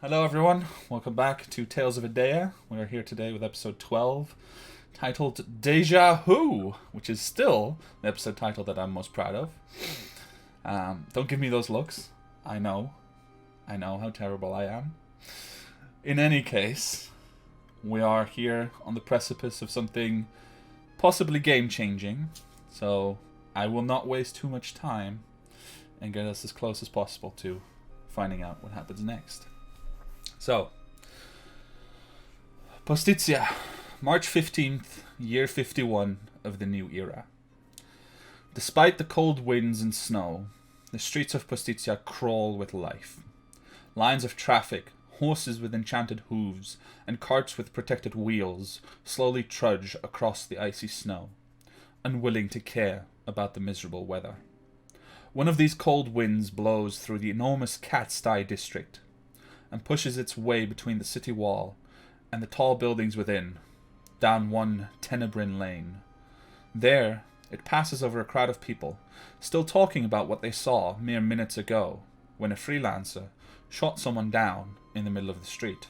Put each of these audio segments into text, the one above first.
Hello, everyone. Welcome back to Tales of Edeah. We are here today with episode 12, titled Deja Vu, which is still the episode title that I'm most proud of. Don't give me those looks. I know how terrible I am. In any case, we are here on the precipice of something possibly game-changing, so I will not waste too much time and get us as close as possible to finding out what happens next. So, Postizia, March 15th, year 51 of the new era. Despite the cold winds and snow, the streets of Postizia crawl with life. Lines of traffic, horses with enchanted hooves, and carts with protected wheels slowly trudge across the icy snow, unwilling to care about the miserable weather. One of these cold winds blows through the enormous Cat-Sty district, and pushes its way between the city wall and the tall buildings within, down one Tenebrin lane. There, it passes over a crowd of people, still talking about what they saw mere minutes ago, when a freelancer shot someone down in the middle of the street.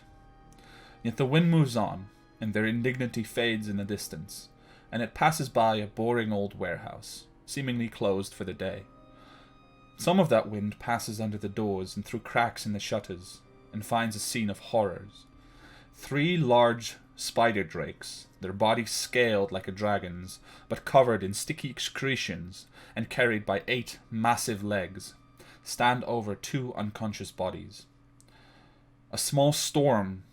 Yet the wind moves on, and their indignity fades in the distance, and it passes by a boring old warehouse, seemingly closed for the day. Some of that wind passes under the doors and through cracks in the shutters, and finds a scene of horrors. 3 large spider drakes, their bodies scaled like a dragon's, but covered in sticky excretions and carried by 8 massive legs, stand over 2 unconscious bodies. A small storm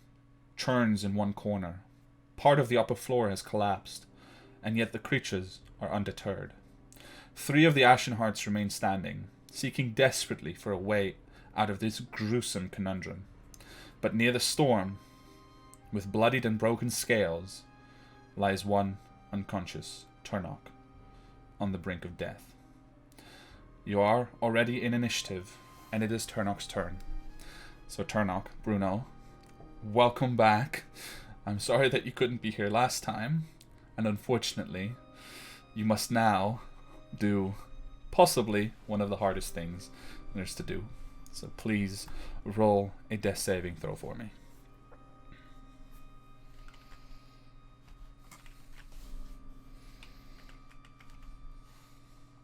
churns in one corner. Part of the upper floor has collapsed, and yet the creatures are undeterred. 3 of the Ashen Hearts remain standing, seeking desperately for a way out of this gruesome conundrum. But near the storm, with bloodied and broken scales, lies one unconscious Turnok, on the brink of death. You are already in initiative, and it is Turnok's turn. So Turnok, Bruno, welcome back. I'm sorry that you couldn't be here last time, and unfortunately, you must now do possibly one of the hardest things there's to do. So please roll a death saving throw for me.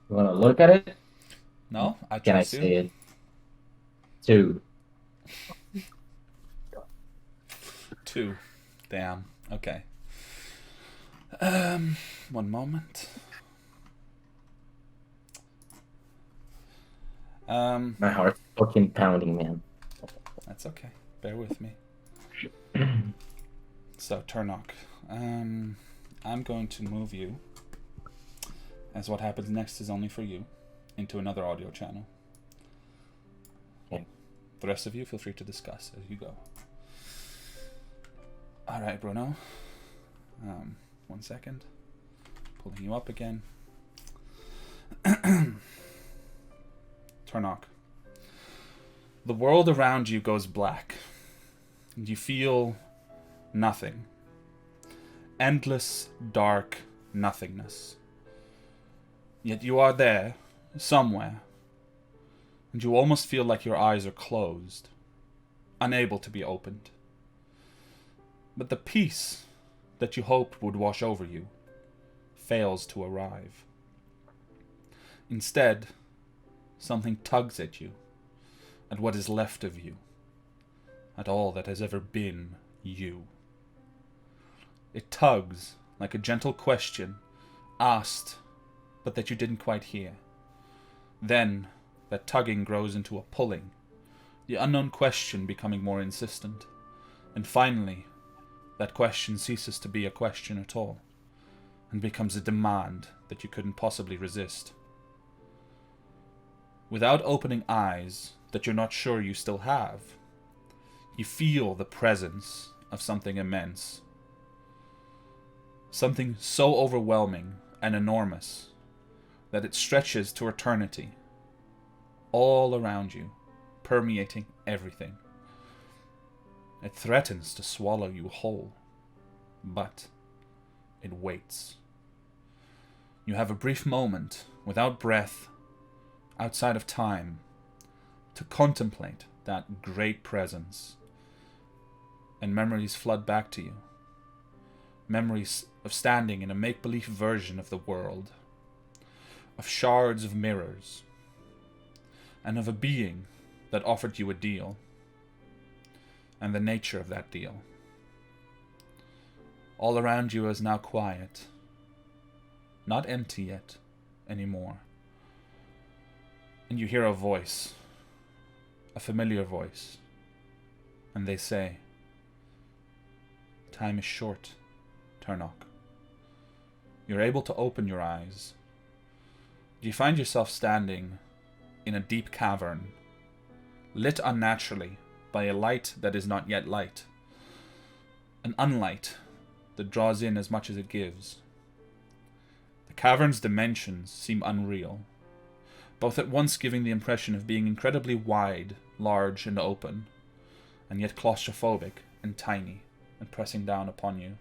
You want to look at it? No, I Can I trust see you. it? 2. 2. Damn. Okay. One moment. My heart's fucking pounding, man. That's okay. Bear with me. So, Turnok, I'm going to move you, as what happens next is only for you, into another audio channel. Okay. The rest of you, feel free to discuss as you go. Alright, Bruno. 1 second. Pulling you up again. Turnok. The world around you goes black, and you feel nothing. Endless, dark nothingness. Yet you are there, somewhere, and you almost feel like your eyes are closed, unable to be opened. But the peace that you hoped would wash over you fails to arrive. Instead, something tugs at you, at what is left of you, at all that has ever been you. It tugs like a gentle question, asked, but that you didn't quite hear. Then, that tugging grows into a pulling, the unknown question becoming more insistent, and finally, that question ceases to be a question at all, and becomes a demand that you couldn't possibly resist. Without opening eyes that you're not sure you still have, you feel the presence of something immense. Something so overwhelming and enormous that it stretches to eternity, all around you, permeating everything. It threatens to swallow you whole, but it waits. You have a brief moment, without breath, outside of time, to contemplate that great presence and memories flood back to you. Memories of standing in a make-believe version of the world, of shards of mirrors, and of a being that offered you a deal, and the nature of that deal. All around you is now quiet, not empty yet anymore. And you hear a voice, a familiar voice, and they say, "Time is short, Turnock." You're able to open your eyes. You find yourself standing in a deep cavern, lit unnaturally by a light that is not yet light, an unlight that draws in as much as it gives. The cavern's dimensions seem unreal, both at once giving the impression of being incredibly wide, large, and open, and yet claustrophobic and tiny, and pressing down upon you.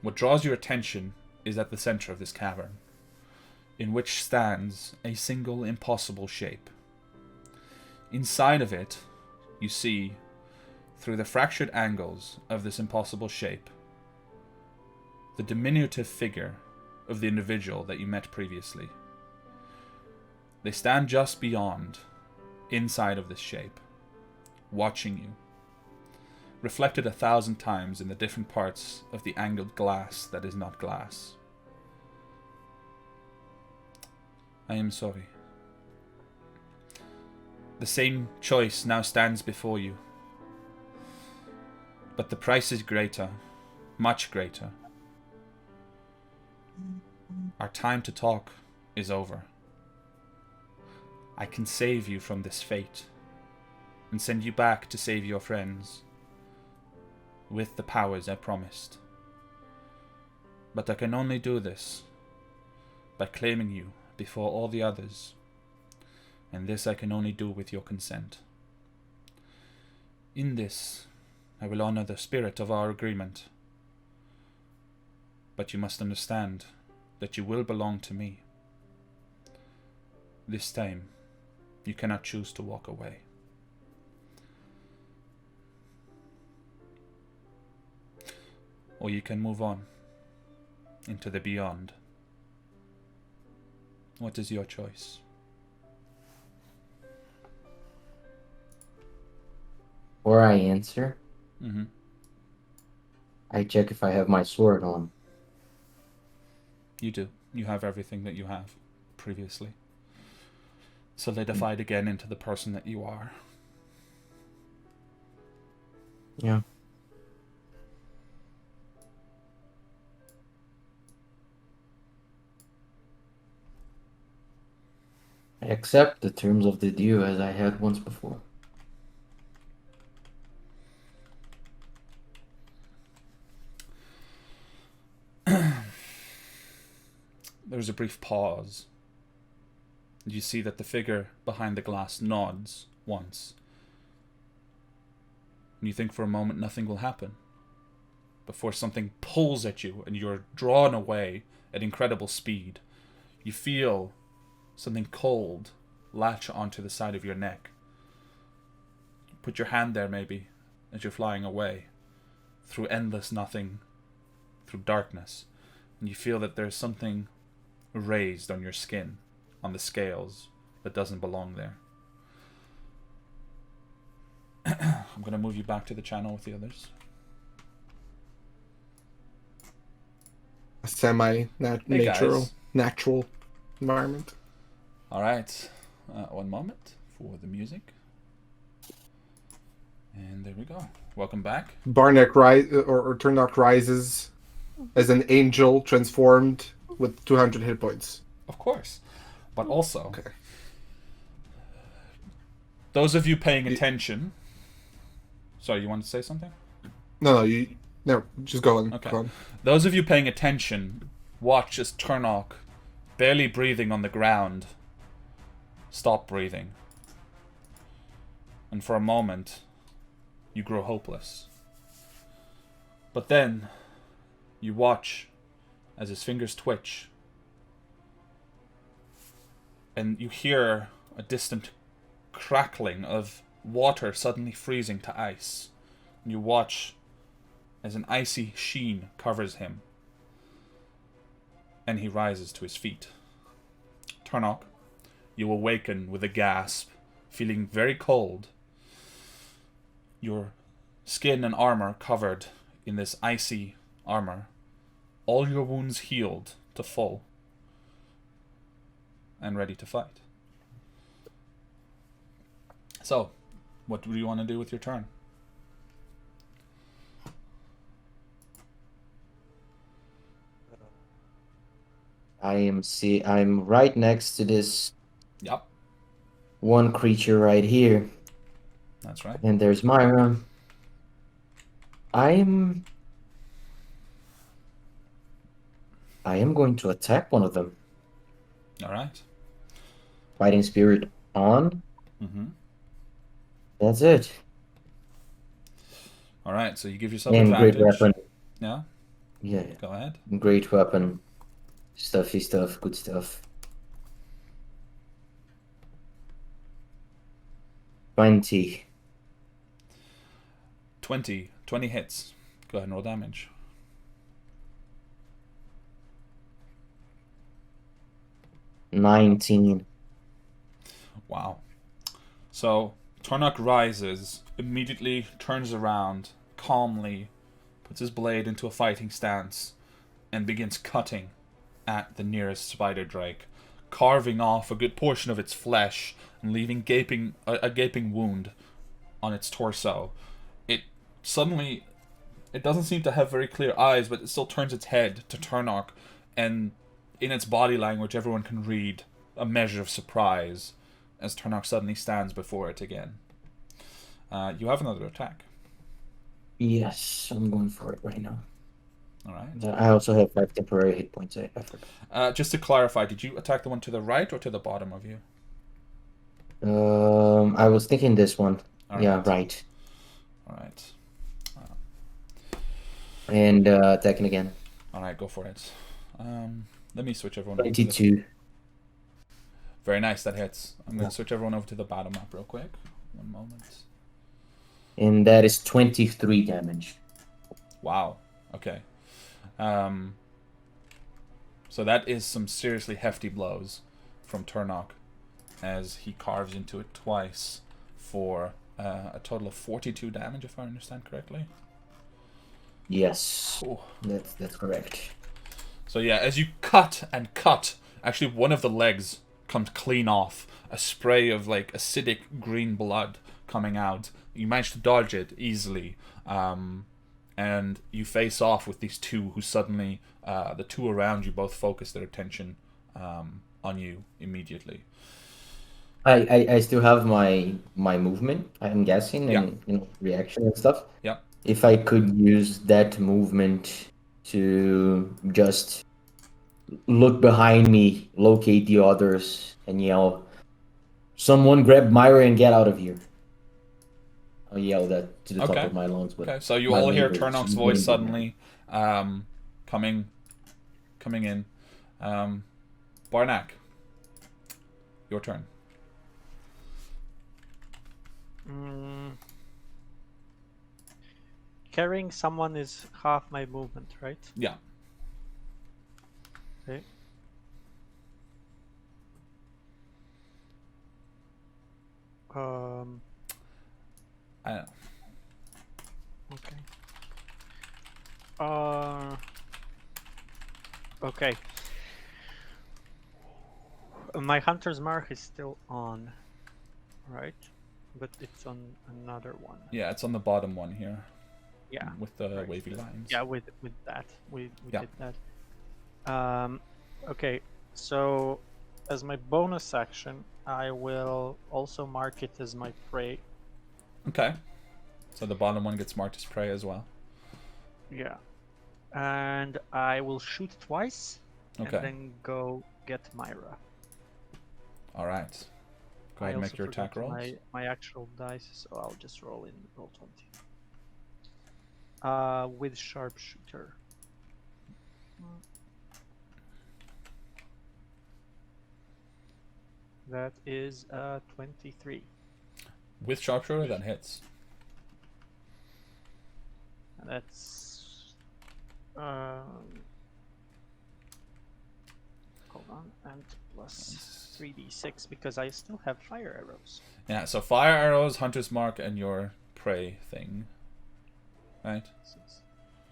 What draws your attention is at the center of this cavern, in which stands a single impossible shape. Inside of it, you see, through the fractured angles of this impossible shape, the diminutive figure of the individual that you met previously. They stand just beyond, inside of this shape, watching you, reflected 1,000 times in the different parts of the angled glass that is not glass. I am sorry. The same choice now stands before you, but the price is greater, much greater. Our time to talk is over. I can save you from this fate and send you back to save your friends with the powers I promised. But I can only do this by claiming you before all the others, and this I can only do with your consent. In this, I will honor the spirit of our agreement, but you must understand that you will belong to me. This time, you cannot choose to walk away. Or you can move on into the beyond. What is your choice? Before I answer, Mm-hmm. I check if I have my sword on. You do. You have everything that you have previously. Solidified again into the person that you are. Yeah. I accept the terms of the deal as I had once before. There's a brief pause. You see that the figure behind the glass nods once. And you think for a moment nothing will happen, before something pulls at you and you're drawn away at incredible speed. You feel something cold latch onto the side of your neck. You put your hand there maybe as you're flying away through endless nothing, through darkness, and you feel that there's something raised on your skin, on the scales, that doesn't belong there. I'm going to move you back to the channel with the others. A semi-natural natural environment. Alright, one moment for the music. And there we go. Welcome back. Barnek or Turnock rises as an angel transformed with 200 hit points. Of course. But also, Okay. those of you paying attention... Sorry, you want to say something? No, just go on. Okay. Go on. Those of you paying attention watch as Turnock, barely breathing on the ground, stop breathing. And for a moment, you grow hopeless. But then, you watch as his fingers twitch, and you hear a distant crackling of water suddenly freezing to ice You watch as an icy sheen covers him, and he rises to his feet. Tarnok, you awaken with a gasp, feeling very cold. Your skin and armor covered in this icy armor. All your wounds healed to full and ready to fight. So, what do you want to do with your turn? I'm right next to this Yep, one creature right here, that's right. and there's Myra. I am going to attack one of them. All right. Fighting spirit on. Mm-hmm. That's it. All right, so you give yourself And great advantage. weapon. Yeah, Yeah, go ahead. great weapon. Stuffy stuff, good stuff. 20. 20 hits. Go ahead and roll damage. 19. Wow. So, Tarnok rises, immediately turns around, calmly puts his blade into a fighting stance, and begins cutting at the nearest spider drake, carving off a good portion of its flesh and leaving a gaping wound on its torso. It suddenly, it doesn't seem to have very clear eyes, but it still turns its head to Tarnok, and in its body language, everyone can read a measure of surprise as Tarnok suddenly stands before it again. You have another attack. Yes, I'm going for it right now. All right. I also have 5 temporary hit points. I forgot. Just to clarify, did you attack the one to the right or to the bottom of you? I was thinking this one. All Yeah, right. right. All right. And attacking again. All right, go for it. Let me switch everyone over to the... 22. Very nice, that hits. I'm going to switch everyone over to the bottom map real quick. One moment. And that is 23 damage. Wow. Okay. So that is some seriously hefty blows from Tarnok as he carves into it twice for a total of 42 damage, if I understand correctly. Yes. Ooh. That's correct. So yeah, as you cut and cut, actually one of the legs comes clean off. A spray of like acidic green blood coming out. You manage to dodge it easily. And you face off with these two who suddenly, the two around you both focus their attention on you immediately. I still have my movement, I'm guessing, Yeah. and reaction and stuff. Yeah. If I could use that movement to just look behind me, locate the others, and yell, "Someone grab Myra and get out of here." I'll yell that to the top of my lungs. But okay, so you my all hear language Turnok's is voice very suddenly coming in. Barnak, your turn. Carrying someone is half my movement, right? Yeah. Okay. I don't know. Okay. Okay. My hunter's mark is still on, right? But it's on another one. Yeah, it's on the bottom one here. Yeah. With the right. wavy lines. Yeah, with that. We Yeah. did that. Okay, so as my bonus action, I will also mark it as my prey. Okay. So the bottom one gets marked as prey as well. Yeah. And I will shoot twice. Okay. And then go get Myra. All right. Go ahead and make your attack rolls. My actual dice, so I'll just roll 20. With sharpshooter. That is 23. With sharpshooter, that hits. That's hold on, and plus 3d6 because I still have fire arrows. Yeah, so fire arrows, hunter's mark, and your prey thing. Right?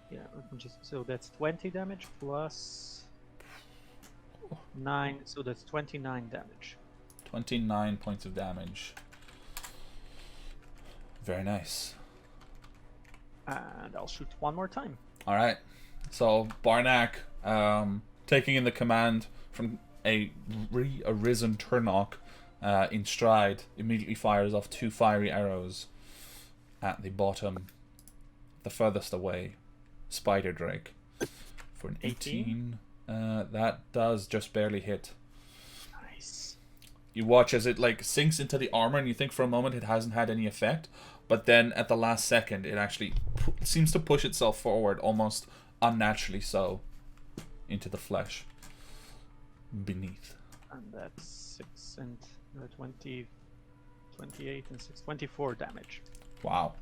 Yeah, let me just. So that's 20 damage plus 9, so that's 29 damage. 29 points of damage. Very nice. And I'll shoot one more time. Alright. So, Barnack, taking in the command from a arisen Turnock in stride, immediately fires off 2 fiery arrows at the bottom, the furthest away, Spider Drake. For an 18. That does just barely hit. Nice. You watch as it like sinks into the armor, and you think for a moment it hasn't had any effect, but then at the last second it actually seems to push itself forward, almost unnaturally so, into the flesh beneath. And that's 6 and 20, 28 and 6, 24 damage. Wow.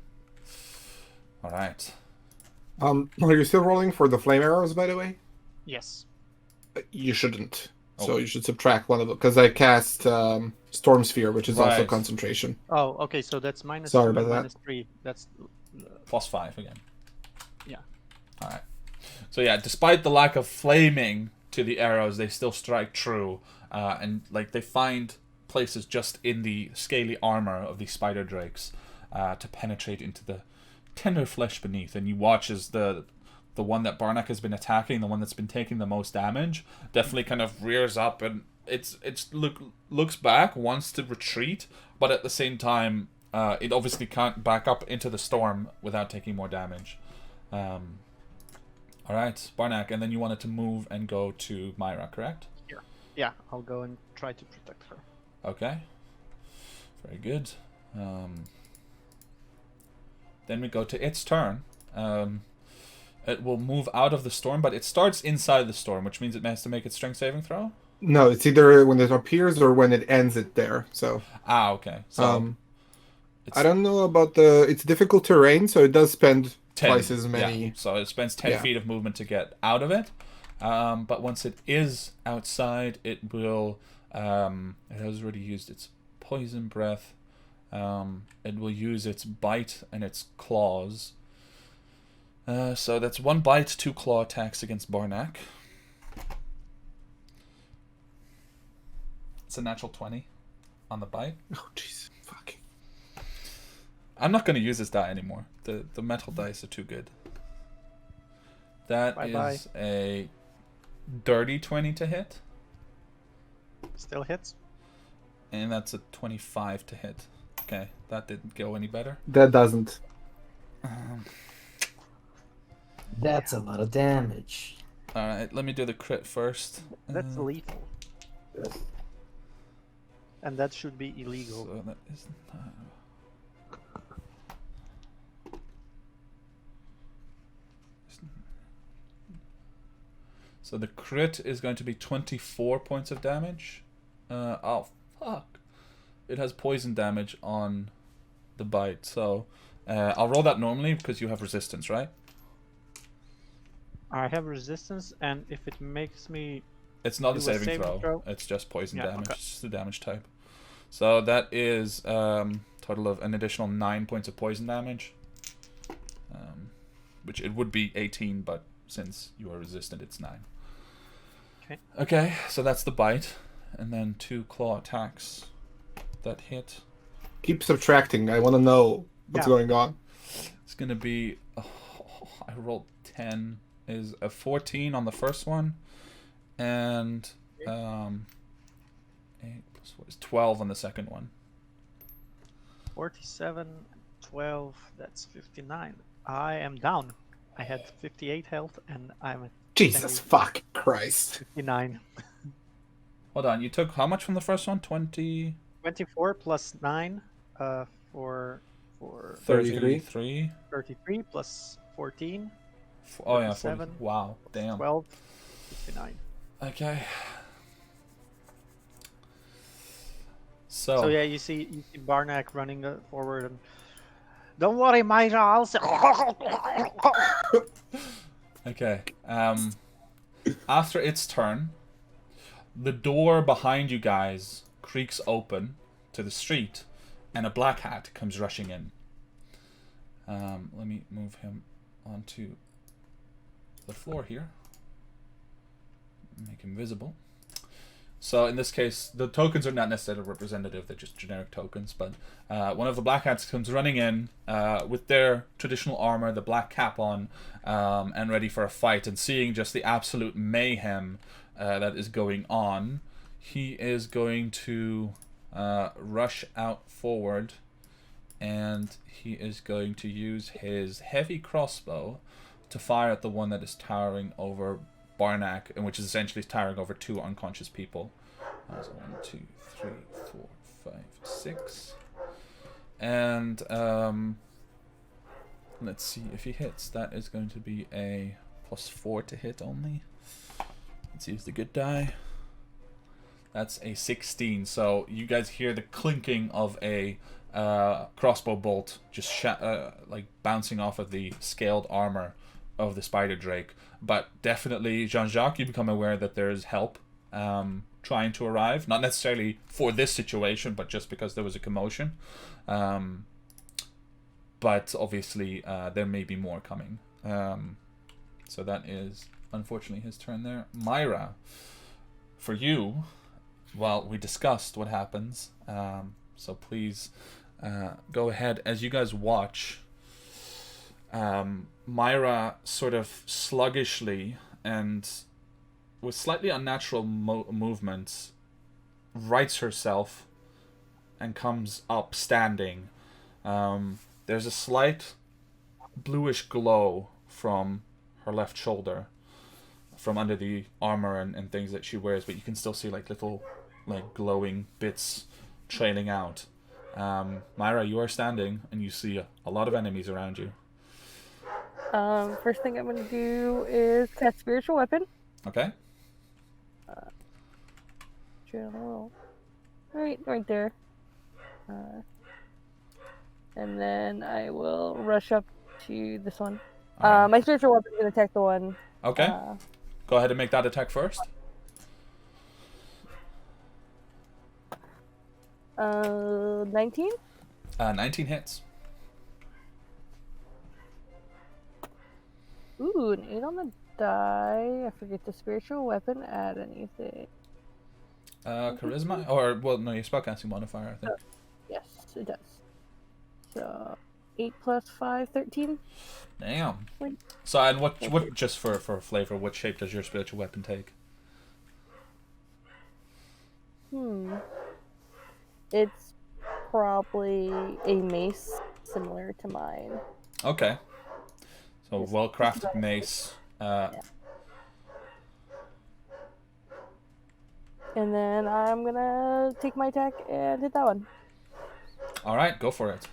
All right. Are you still rolling for the flame arrows, by the way? Yes. You shouldn't. So Oh. you should subtract one of them because I cast Storm Sphere, which is also Right. concentration. Oh, okay. So that's minus Sorry 2, about that. minus 3. That's +5 again. yeah. All right. So yeah, despite the lack of flaming to the arrows, they still strike true, and like they find places just in the scaly armor of these spider drakes to penetrate into the tender flesh beneath. And you watch as the one that Barnack has been attacking, the one that's been taking the most damage, definitely kind of rears up, and looks back, wants to retreat, but at the same time, it obviously can't back up into the storm without taking more damage. All right, Barnack, and then you wanted to move and go to Myra, correct? Yeah, I'll go and try to protect her. Okay. Very good. Then we go to its turn. It will move out of the storm, but it starts inside the storm, which means it has to make its strength saving throw? No, it's either when it appears or when it ends it there. So Okay. So it's I don't know about it's difficult terrain, so it does spend 10, twice as many. Yeah. So it spends 10 feet of movement to get out of it. But once it is outside, it will... it has already used its poison breath. It will use its bite and its claws. So that's 1 bite, 2 claw attacks against Barnack. It's a natural 20 on the bite. Oh, jeez. Fuck. I'm not going to use this die anymore. The metal dice are too good. That Bye-bye. is a dirty 20 to hit. Still hits. And that's a 25 to hit. Okay, that didn't go any better. That doesn't. That's a lot of damage. Alright, let me do the crit first. That's lethal. And that should be illegal. So that is So the crit is going to be 24 points of damage. Oh, fuck. It has poison damage on the bite. So I'll roll that normally because you have resistance, right? I have resistance, and if it makes me... It's not a Do a saving saving throw? It's just poison Yeah, damage. okay. It's just the damage type. So that is total of an additional 9 points of poison damage. Which it would be 18, but since you are resistant, it's 9. Okay. Okay, so that's the bite. And then 2 claw attacks that hit. Keep subtracting. I want to know what's Yeah. going on. It's going to be... I rolled 10. Is a 14 on the first one. And 8 plus 4 is 12 on the second one. 47, 12, that's 59. I am down. I had 58 health, and I'm at Jesus fuck Christ. 59. Hold on, you took how much from the first one? 20... 24 plus 9 for 33? 33 plus 14, Oh yeah, 47. 40. Wow, damn. 12, 59. Okay. So So yeah, you see Barnack running forward, and Don't worry, Myra. I'll say. Okay. After its turn, the door behind you guys creaks open to the street, and a black hat comes rushing in. Let me move him onto the floor here. Make him visible. So in this case, the tokens are not necessarily representative, they're just generic tokens, but one of the black hats comes running in with their traditional armor, the black cap on, and ready for a fight, and seeing just the absolute mayhem that is going on, he is going to rush out forward, and he is going to use his heavy crossbow to fire at the one that is towering over Barnack, and which is essentially towering over 2 unconscious people. So 1, 2, 3, 4, 5, 6. And let's see if he hits. That is going to be a +4 to hit only. Let's use the good die. That's a 16. So you guys hear the clinking of a crossbow bolt just like bouncing off of the scaled armor of the spider drake. But definitely, Jean-Jacques, you become aware that there's help trying to arrive. Not necessarily for this situation, but just because there was a commotion. But obviously, there may be more coming. So that is, unfortunately, his turn there. Myra, for you, well, we discussed what happens. So please go ahead. As you guys watch, Myra sort of sluggishly and with slightly unnatural movements rights herself and comes up standing. There's a slight bluish glow from her left shoulder from under the armor and things that she wears, but you can still see like little like glowing bits trailing out. Myra, you are standing and you see a lot of enemies around you. First thing I'm gonna do is cast spiritual weapon. Okay. General. Right there. And then I will rush up to this one. My spiritual weapon is gonna attack the one. Okay. Go ahead and make that attack first. 19? 19 hits. Ooh, an 8 on the die. I forget the spiritual weapon add anything. Charisma? Or, well, no, your spellcasting modifier, I think. Yes, it does. So, 8 plus 5, 13. Damn. Wait. So, and what just for flavor, what shape does your spiritual weapon take? It's probably a mace similar to mine. Okay. So, well-crafted mace. Yeah. And then I'm gonna take my attack and hit that one. Alright, go for it.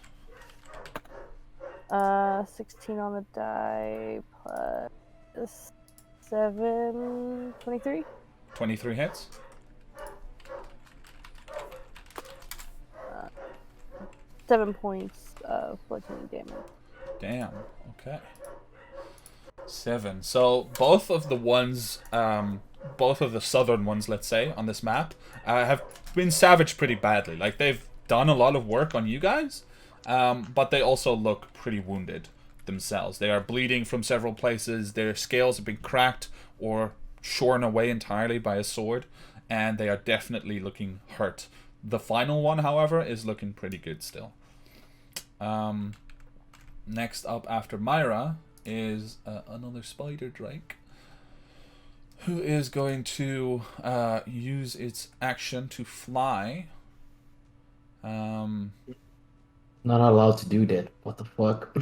16 on the die plus 7, 23. 23 hits. 7 points of bludgeoning damage. Damn, okay. 7. So both of the ones, both of the southern ones, let's say, on this map, have been savaged pretty badly. Like, they've done a lot of work on you guys, but they also look pretty wounded themselves. They are bleeding from several places, their scales have been cracked or shorn away entirely by a sword, and they are definitely looking hurt. The final one, however, is looking pretty good still. Next up after Myra is another spider drake, who is going to use its action to fly. Not allowed to do that. What the fuck?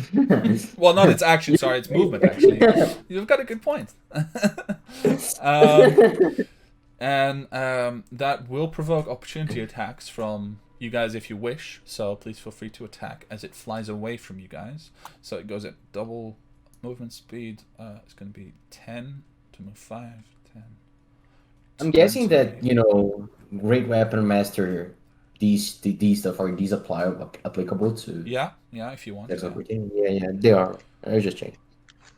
Well, not its action, sorry, its movement, actually. You've got a good point. And that will provoke opportunity attacks from you guys if you wish, so please feel free to attack as it flies away from you guys. So it goes at double movement speed. It's going to be 10 to move 5, 10. I'm guessing that, Great Weapon Master these stuff are these applicable to? Yeah, if you want. That's Yeah. everything. Yeah, they are. I was just checking.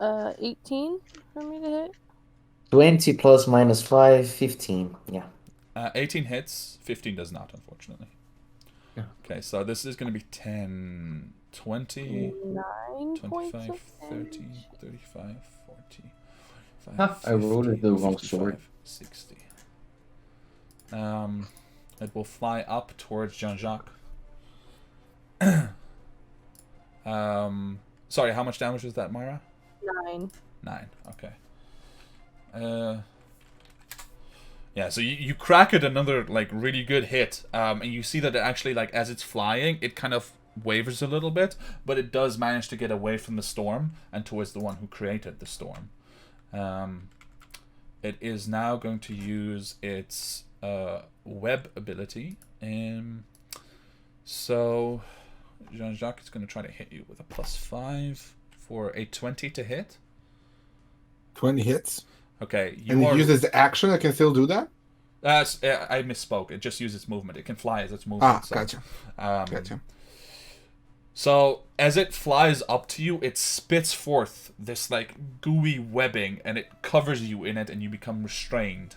18 for me to hit. 20 plus minus 5, 15. Yeah. 18 hits, 15 does not, unfortunately. Yeah. Okay, so this is going to be 10, 20, 9 points 25, of 30, damage. 35, 40, Huh, I rolled 50, the wrong 55, sword. 60. It will fly up towards Jean-Jacques. Sorry, how much damage was that, Myra? 9. 9, okay. Yeah, so you crack it another like really good hit, and you see that it actually, like, as it's flying, it kind of wavers a little bit, but it does manage to get away from the storm and towards the one who created the storm. It is now going to use its web ability, so Jean-Jacques is going to try to hit you with a +5 for a 20 to hit. 20 hits. Okay, And it uses action. I can still do that. I misspoke. It just uses movement. It can fly as its movement. Gotcha. Gotcha. So as it flies up to you, it spits forth this like gooey webbing, and it covers you in it, and you become restrained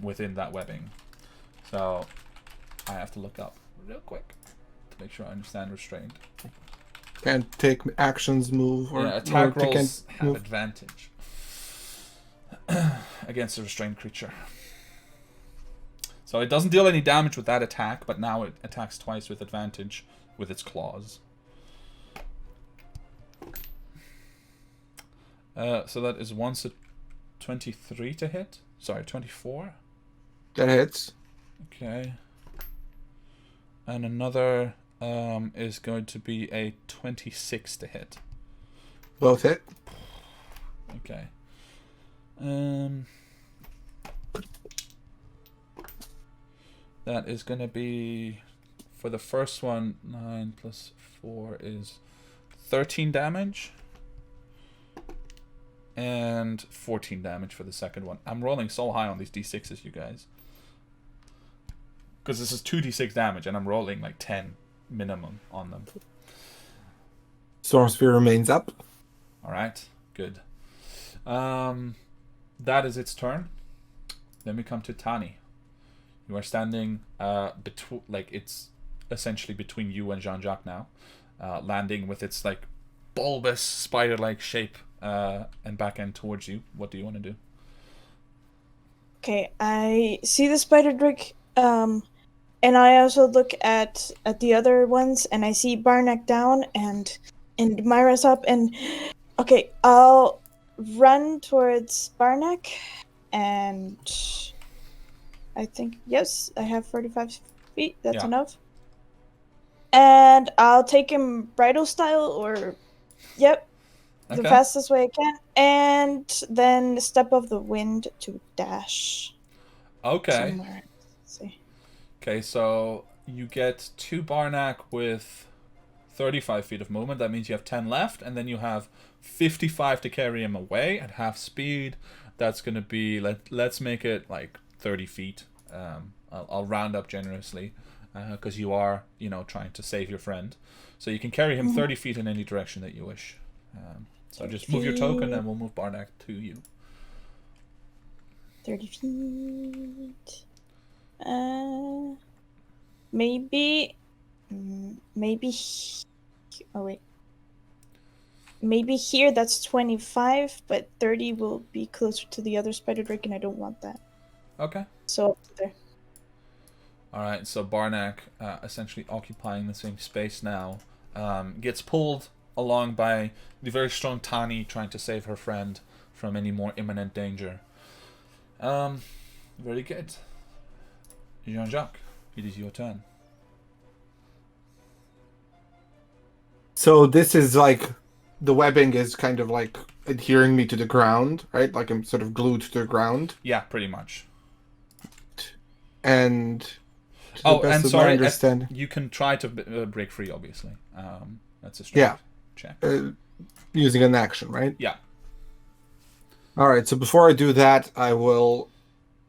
within that webbing. So I have to look up real quick to make sure I understand restrained. Can't take actions, move, or attack or rolls have move. advantage against a restrained creature. So it doesn't deal any damage with that attack, but now it attacks twice with advantage with its claws. So that is once a 23 to hit. Sorry, 24. That hits. Okay. And another is going to be a 26 to hit. Both hit. Okay. That is going to be, for the first one, 9 plus 4 is 13 damage. And 14 damage for the second one. I'm rolling so high on these d6s, you guys. Because this is 2d6 damage, and I'm rolling like 10 minimum on them. Storm Sphere remains up. Alright, good. That is its turn. Then we come to Tani. You are standing between, like, it's essentially between you and Jean-Jacques now, landing with its like bulbous spider-like shape and back end towards you. What do you want to do? Okay, I see the spider drake, and I also look at the other ones, and I see Barnack down, and Myra's up, and okay, I'll run towards Barnack, and I think, yes, I have 45 feet, that's Yeah. enough. And I'll take him bridal style, or, yep, the Okay. fastest way I can, and then step of the wind to dash Okay. somewhere. Let's see. Okay, so you get 2 Barnack with 35 feet of movement. That means you have 10 left, and then you have 55 to carry him away at half speed. That's going to be, let's make it like 30 feet. I'll round up generously because you are, trying to save your friend. So you can carry him 30 feet in any direction that you wish. So just move your token, and we'll move Barnack to you. 30 feet. Maybe. Oh, wait. Maybe here that's 25, but 30 will be closer to the other spider drake, and I don't want that. Okay. So, there. Alright, so Barnack, essentially occupying the same space now, gets pulled along by the very strong Tani trying to save her friend from any more imminent danger. Very good. Jean-Jacques, it is your turn. So this is like, the webbing is kind of like adhering me to the ground, right? Like I'm sort of glued to the ground. Yeah, pretty much. And to the Oh, best and of my sorry, understanding, you can try to break free, obviously. That's a strength check. using an action, right? Yeah. All right. So before I do that, I will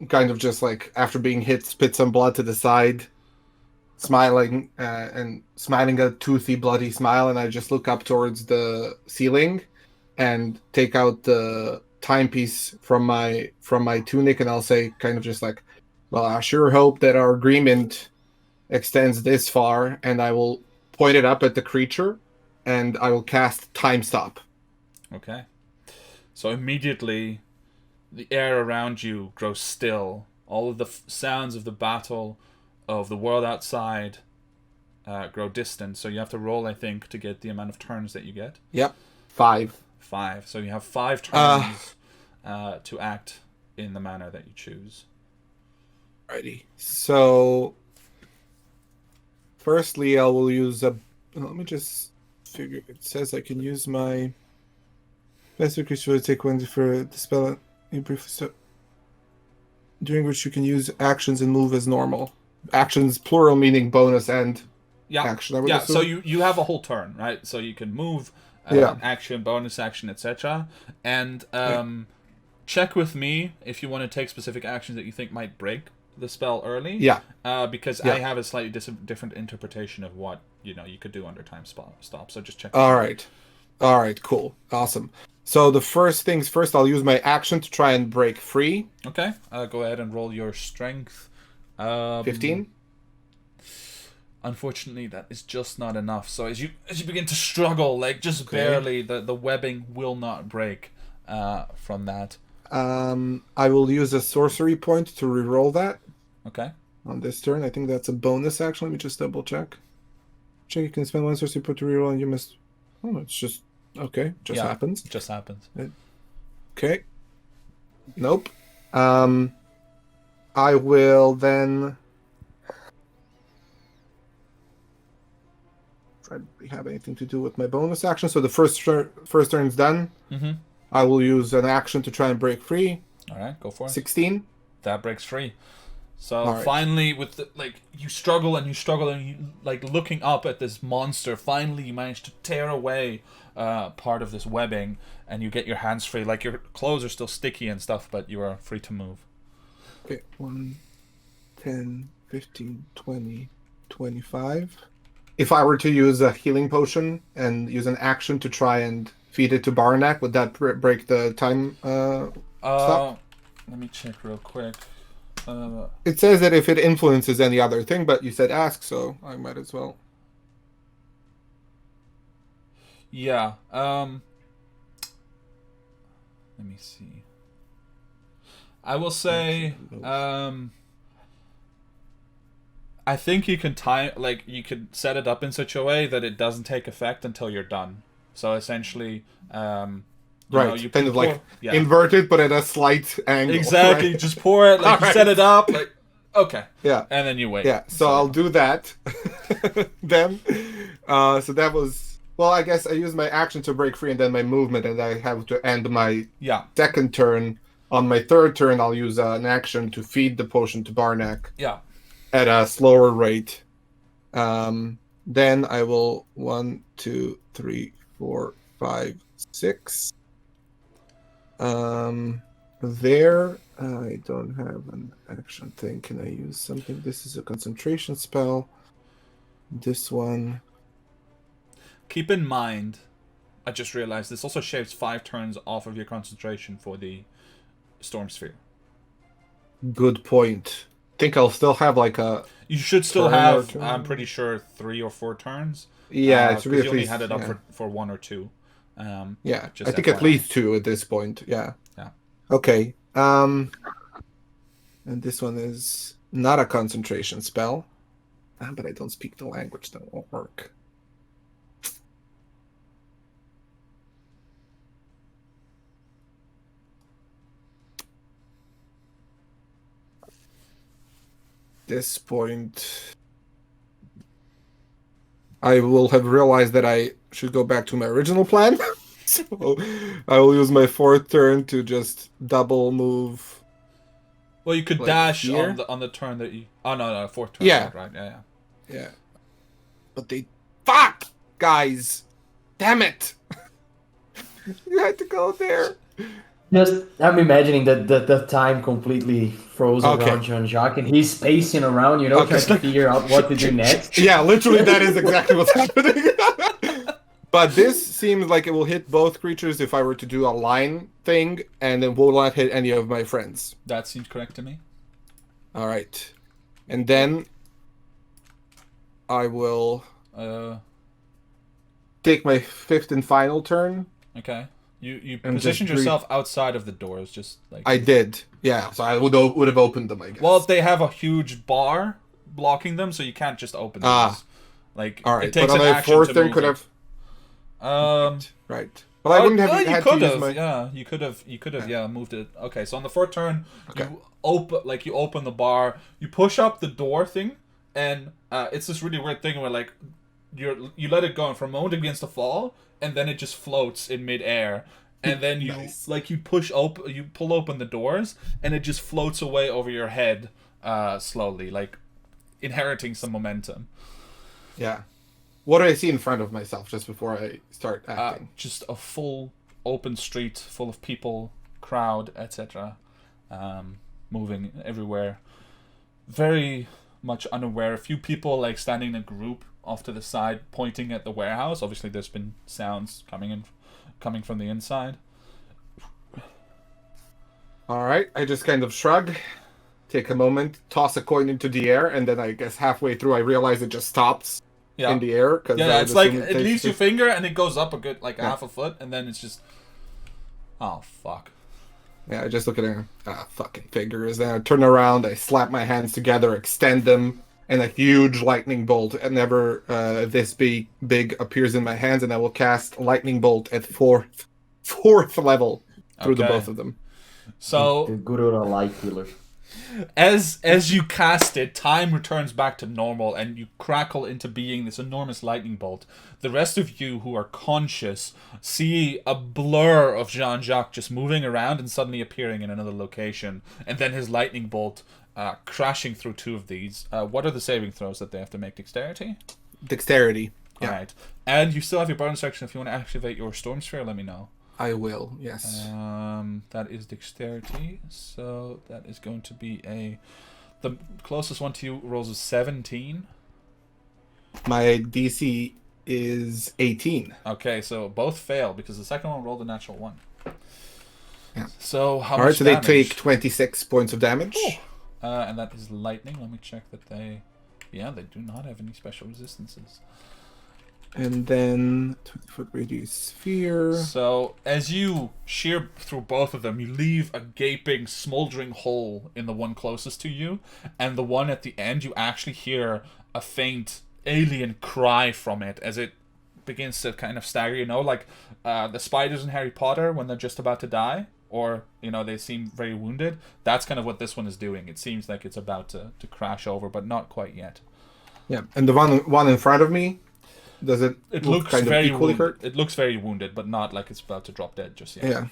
kind of just like, after being hit, spit some blood to the side, smiling and smiling a toothy, bloody smile, and I just look up towards the ceiling and take out the timepiece from my tunic, and I'll say, kind of just like, "Well, I sure hope that our agreement extends this far," and I will point it up at the creature, and I will cast Time Stop. Okay. So immediately, the air around you grows still. All of the sounds of the battle, of the world outside, grow distant. So you have to roll, I think, to get the amount of turns that you get. Yep, 5. 5. So you have 5 turns to act in the manner that you choose. Righty. So, firstly, I will use a. Let me just figure. It says I can use my. Best creature will take one for the spell. During which you can use actions and move as normal. Actions, plural, meaning bonus and action. I would assume. So you have a whole turn, right? So you can move, action, bonus action, etc. And check with me if you want to take specific actions that you think might break the spell early. Yeah. Because I have a slightly different interpretation of what you could do under time stop. So just check. All right, cool, awesome. So the first things first, I'll use my action to try and break free. Okay. Go ahead and roll your strength. 15. Unfortunately, that is just not enough. So as you begin to struggle, like just barely, the webbing will not break from that. I will use a sorcery point to reroll that. Okay. On this turn, I think that's a bonus action. Let me just double check. You can spend 1 sorcery point to reroll, and you must. Oh, it's just okay. Happens. It just happens. Okay. Nope. I will then try to have anything to do with my bonus action. So the first turn's done. Mm-hmm. I will use an action to try and break free. All right, go for it. 16. That breaks free. So finally, with you struggle and you looking up at this monster. Finally, you manage to tear away part of this webbing, and you get your hands free. Like your clothes are still sticky and stuff, but you are free to move. Okay, 1, 10, 15, 20, 25. If I were to use a healing potion and use an action to try and feed it to Barnack, would that break the time stop? Let me check real quick. It says that if it influences any other thing, but you said ask, so I might as well. Yeah. Let me see. I will say, I think you can you could set it up in such a way that it doesn't take effect until you're done. So essentially, you kind of like inverted, but at a slight angle. Exactly, right? just pour it, you set it up, okay. Yeah. And then you wait. Yeah, so I'll do that. Then, so that was, I guess I use my action to break free and then my movement, and I have to end my second turn. On my third turn, I'll use an action to feed the potion to Barnack. Yeah. At a slower rate. Then I will 1, 2, 3, 4, 5, 6. There, I don't have an action thing. Can I use something? This is a concentration spell. This one. Keep in mind, I just realized this also shaves 5 turns off of your concentration for the Storm Sphere. Good point. Think I'll still have a. You should still have. I'm pretty sure 3 or 4 turns. Yeah, it's really. You only had it up for 1 or 2. I think at least 2 at this point. Yeah. Yeah. Okay. And this one is not a concentration spell, but I don't speak the language. That won't work. This point, I will have realized that I should go back to my original plan. So I will use my 4th turn to just double move. Well, you could dash on the turn that you. Oh no, 4th turn. Yeah. Right. Yeah. But fuck, guys, damn it! You had to go there. Just, I'm imagining that the time completely froze Okay. around Jean-Jacques, and he's pacing around, Okay. trying to figure out what to do next. Yeah, literally, that is exactly what's happening. But this seems like it will hit both creatures if I were to do a line thing, and it will not hit any of my friends. That seems correct to me. All right. And then I will take my fifth and final turn. Okay. You And positioned just yourself outside of the doors, just like... I did. Yeah, so I would have opened them, I guess. Well, they have a huge bar blocking them, so you can't just open them. Like, all right. it takes but on an my action fourth to turn, move could it. have... Right. Well, I Oh, wouldn't have you had could to use have, my... yeah. You could have, moved it. Okay, so on the fourth turn, Okay. you open the bar, you push up the door thing, and it's this really weird thing where like you let it go, and for a moment it begins to fall, and then it just floats in midair, and then you Nice. you pull open the doors, and it just floats away over your head, slowly, like inheriting some momentum. Yeah. What do I see in front of myself just before I start acting? Just a full open street full of people, crowd, etc. Moving everywhere. Very much unaware. A few people like standing in a group off to the side, pointing at the warehouse. Obviously, there's been sounds coming from the inside. All right. I just kind of shrug, take a moment, toss a coin into the air, and then I guess halfway through I realize it just stops in the air. Cause Yeah, it's like it leaves your finger and it goes up a good like half a foot, and then it's just... Oh, fuck. Yeah, I just look at it. Fucking fingers. Then I turn around, I slap my hands together, extend them, and a huge lightning bolt, and never this big appears in my hands, and I will cast lightning bolt at fourth level through the Okay. both of them. So The good old light healer. as you cast it, time returns back to normal, and you crackle into being this enormous lightning bolt. The rest of you who are conscious see a blur of Jean-Jacques just moving around and suddenly appearing in another location, and then his lightning bolt crashing through two of these. What are the saving throws that they have to make? Dexterity? Dexterity. Yeah, Alright. And you still have your bonus action. If you want to activate your storm sphere, let me know. I will. Yes. That is dexterity, so that is going to be the closest one to you rolls a 17. My DC is 18. Okay, so both fail because the second one rolled a natural 1. Yeah. So how All much right, so they damage? take 26 points of damage. And that is lightning. Let me check that they do not have any special resistances. And then 20-foot radius sphere. So, as you shear through both of them, you leave a gaping, smoldering hole in the one closest to you, and the one at the end, you actually hear a faint alien cry from it as it begins to kind of stagger, like the spiders in Harry Potter when they're just about to die, or, they seem very wounded. That's kind of what this one is doing. It seems like it's about to crash over, but not quite yet. Yeah, and the one in front of me, does it It look looks kind of very equally wounded. hurt? It looks very wounded, but not like it's about to drop dead just yet. Yeah.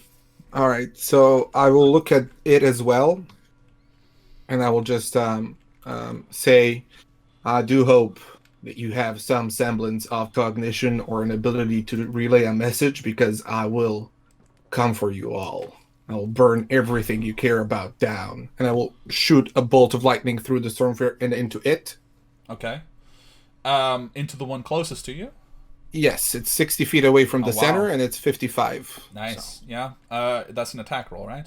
All right. So I will look at it as well, and I will just say, I do hope that you have some semblance of cognition or an ability to relay a message, because I will come for you all. I will burn everything you care about down, and I will shoot a bolt of lightning through the stormsphere and into it. Okay. Into the one closest to you. Yes, it's 60 feet away from the wow. center, and it's 55. Nice. So Yeah. That's an attack roll, right?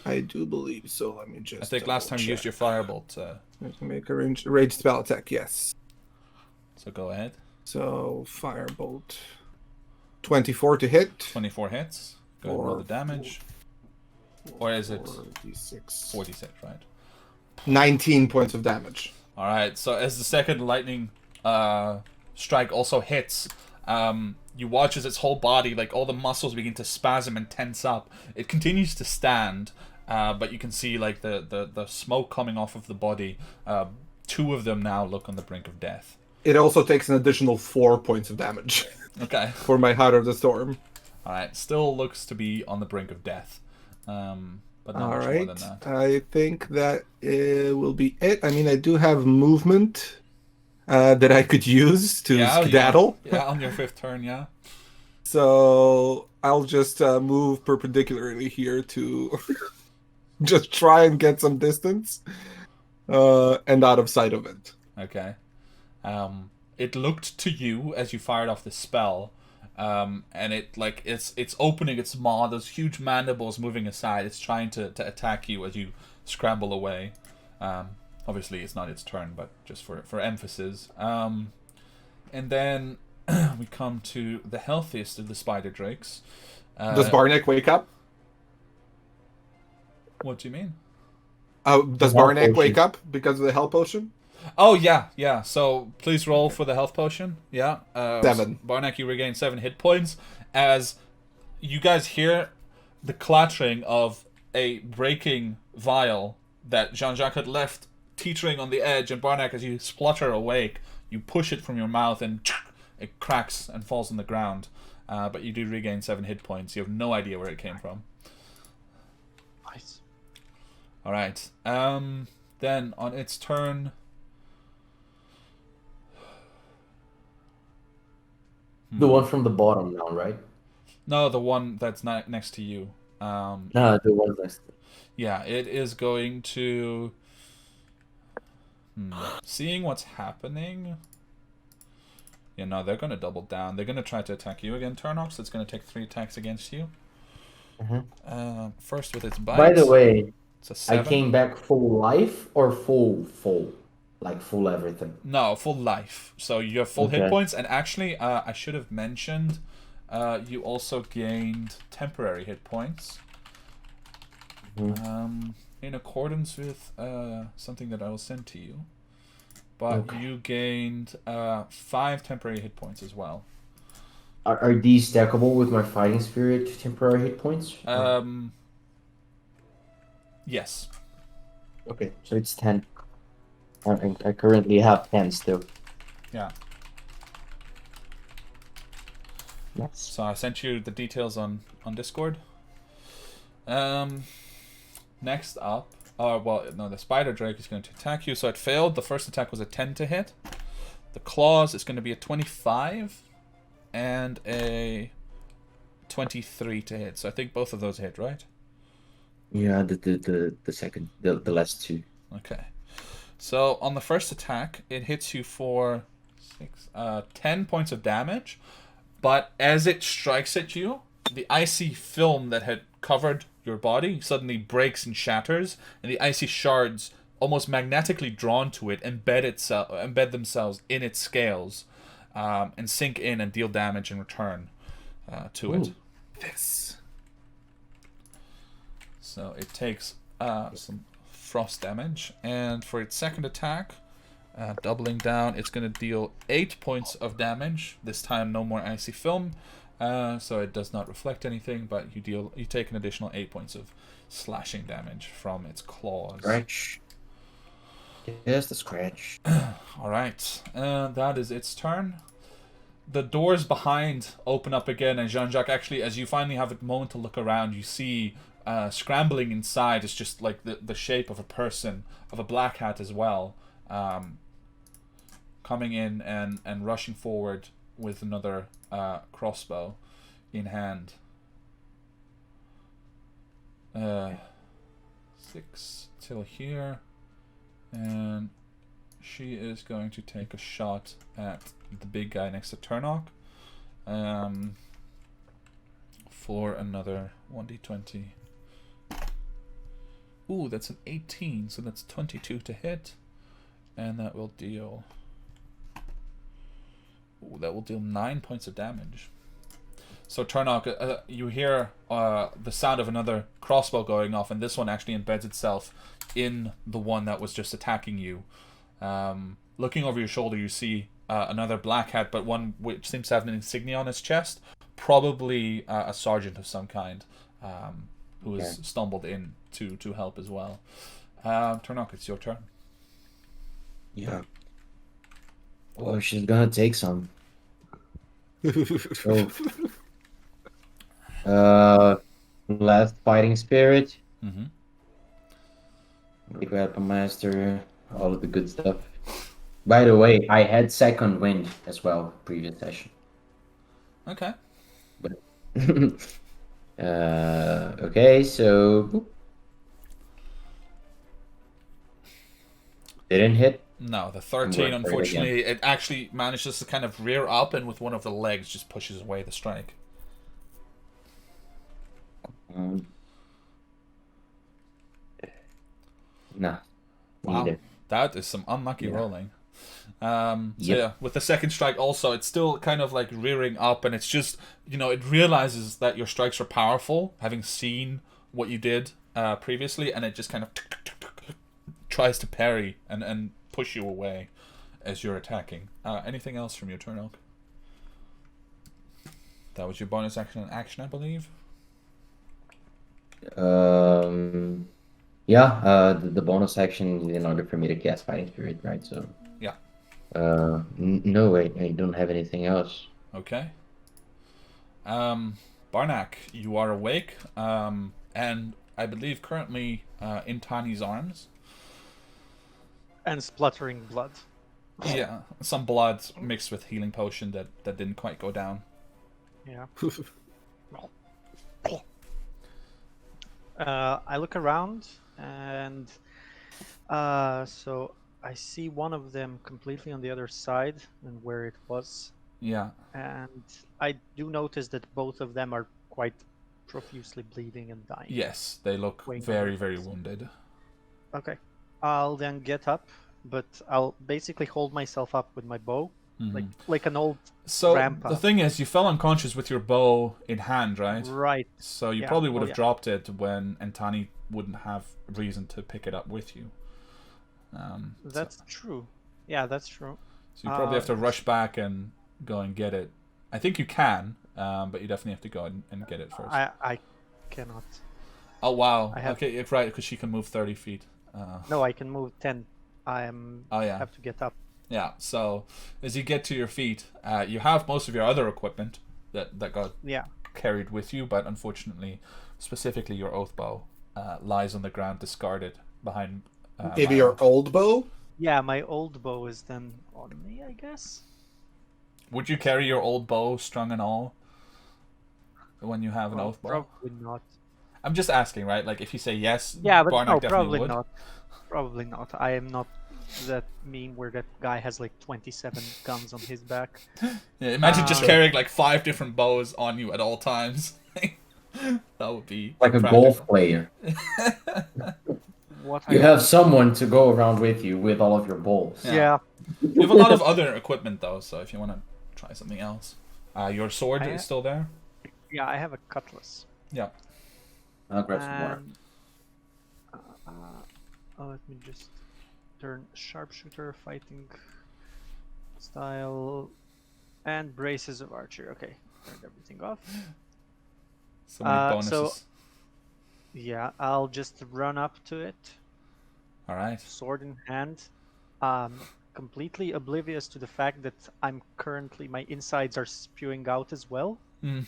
I do believe so. Let me just. I think last time you used your firebolt. Let's make a ranged spell attack. Yes. So go ahead. So firebolt. 24 to hit. 24 hits. Go ahead and roll the damage. Or is it 46? 46, right? 19 points of damage. All right. So as the second lightning strike also hits, you watch as its whole body, like all the muscles, begin to spasm and tense up. It continues to stand, but you can see like the smoke coming off of the body. Two of them now look on the brink of death. It also takes an additional 4 points of damage Okay. for my Heart of the Storm. All right. Still looks to be on the brink of death. But not All much more right. than that. I think that will be it. I mean, I do have movement that I could use to skedaddle. Yeah, on your fifth turn, yeah. So I'll just move perpendicularly here to just try and get some distance and out of sight of it. Okay. It looked to you as you fired off the spell, and it's opening its maw. Those huge mandibles moving aside. It's trying to attack you as you scramble away. Obviously, it's not its turn, but just for emphasis. And then we come to the healthiest of the spider drakes. Does Barnek wake up? What do you mean? Does The health Barnek wake potion. up because of the health potion? Oh, yeah. So please roll for the health potion. Yeah. 7. Barnek, you regain 7 hit points as you guys hear the clattering of a breaking vial that Jean-Jacques had left teetering on the edge, and Barnek, as you splutter awake, you push it from your mouth and it cracks and falls on the ground. But you do regain 7 hit points. You have no idea where it came from. Nice. Alright. Then on its turn... The one from the bottom now, right? No, the one that's not next to you. No, the one next. Yeah, it is going to... Seeing what's happening... Yeah, no, they're going to double down. They're going to try to attack you again, Turnox. It's going to take 3 attacks against you. First with its bite. By the way, it's a I 7. came back full life or full? Like full everything? No, full life. So you have full hit Okay. points. And actually, I should have mentioned, you also gained temporary hit points. In accordance with something that I will send to you. But Okay. you gained 5 temporary hit points as well. Are these stackable with my fighting spirit temporary hit points? Yes. Okay, so it's 10. I currently have 10 still. Yeah. Yes. So I sent you the details on Discord. Next up, the spider drake is going to attack you. So it failed. The first attack was a 10 to hit. The claws is going to be a 25 and a 23 to hit. So I think both of those hit, right? Yeah, the second, the last two. Okay. So on the first attack, it hits you for 10 points of damage. But as it strikes at you, the icy film that had covered your body suddenly breaks and shatters, and the icy shards, almost magnetically drawn to it, embed themselves in its scales, and sink in and deal damage in return to it. This. So it takes some frost damage, and for its second attack, doubling down, it's going to deal 8 points of damage. This time, no more icy film, so it does not reflect anything. But you take an additional 8 points of slashing damage from its claws. Scratch. Yes, the scratch. All right, that is its turn. The doors behind open up again, and Jean-Jacques, actually, as you finally have a moment to look around, you see scrambling inside is just like the shape of a person, of a black hat as well, coming in and rushing forward with another crossbow in hand. 6 till here, and she is going to take a shot at the big guy next to Turnock, for another 1d20. Ooh, that's an 18, so that's 22 to hit, and that will deal 9 points of damage. So Turnock, you hear the sound of another crossbow going off, and this one actually embeds itself in the one that was just attacking you. Looking over your shoulder, you see another black hat, but one which seems to have an insignia on its chest, probably a sergeant of some kind, who has stumbled in to help as well. Turnock, it's your turn. Yeah. Well, she's gonna take some. So, last fighting spirit. Weapon master, all of the good stuff. By the way, I had second wind as well previous session. Okay. Okay, so boop. Didn't hit. No, the I'm 13, going for it unfortunately, it actually manages to kind of rear up and with one of the legs just pushes away the strike. Nah. Wow. Neither. That is some unlucky Yeah. rolling. So Yep. yeah, with the second strike also, it's still kind of like rearing up, and it's just, you know, it realizes that your strikes are powerful, having seen what you did previously, and it just kind of tries to parry and push you away as you're attacking. Anything else from your turn, Oak? That was your bonus action and action, I believe. Yeah, the bonus action is in order for me to cast Fighting Spirit, right? So Yeah. no, I don't have anything else. Okay. Barnak, you are awake, and I believe currently in Tani's arms. And spluttering blood. Yeah, some blood mixed with healing potion that didn't quite go down. Yeah. I look around, and so I see one of them completely on the other side and where it was. Yeah. And I do notice that both of them are quite profusely bleeding and dying. Yes, they look Weighing on very, their very face. wounded. Okay. I'll then get up, but I'll basically hold myself up with my bow, like an old So grandpa. the thing is, you fell unconscious with your bow in hand, right? Right. So you Yeah. probably would Oh, have yeah. dropped it when Antani wouldn't have reason to pick it up with you. That's true. Yeah, that's true. So you probably have to rush back and go and get it. I think you can, but you definitely have to go and get it first. I cannot. Oh wow! I have- Okay, it's right, because she can move 30 feet. No, I can move 10. Oh yeah. Have to get up. Yeah. So as you get to your feet, you have most of your other equipment that got Yeah. carried with you, but unfortunately, specifically your oath bow lies on the ground discarded behind. Maybe your old bow? Yeah, my old bow is then on me, I guess. Would you carry your old bow strung and all when you have an Well, oath bow? probably not. I'm just asking, right? Like if you say yes, Yeah, but Barnack no, definitely probably would. not. Probably not. I am not that mean where that guy has like 27 guns on his back. Yeah, imagine just Sure. carrying like 5 different bows on you at all times. That would be Like a impractical. golf player. What You I have someone to go around with you with all of your bowls. Yeah. You have a lot of other equipment though, so if you want to try something else, your sword I is still there. yeah, I have a cutlass. Yeah. I'll grab some water. And, let me just turn sharpshooter, fighting style, and braces of archery. Okay, turned everything off. So many bonuses. so- Yeah, I'll just run up to it, All right. sword in hand, completely oblivious to the fact that I'm currently, my insides are spewing out as well. Mm.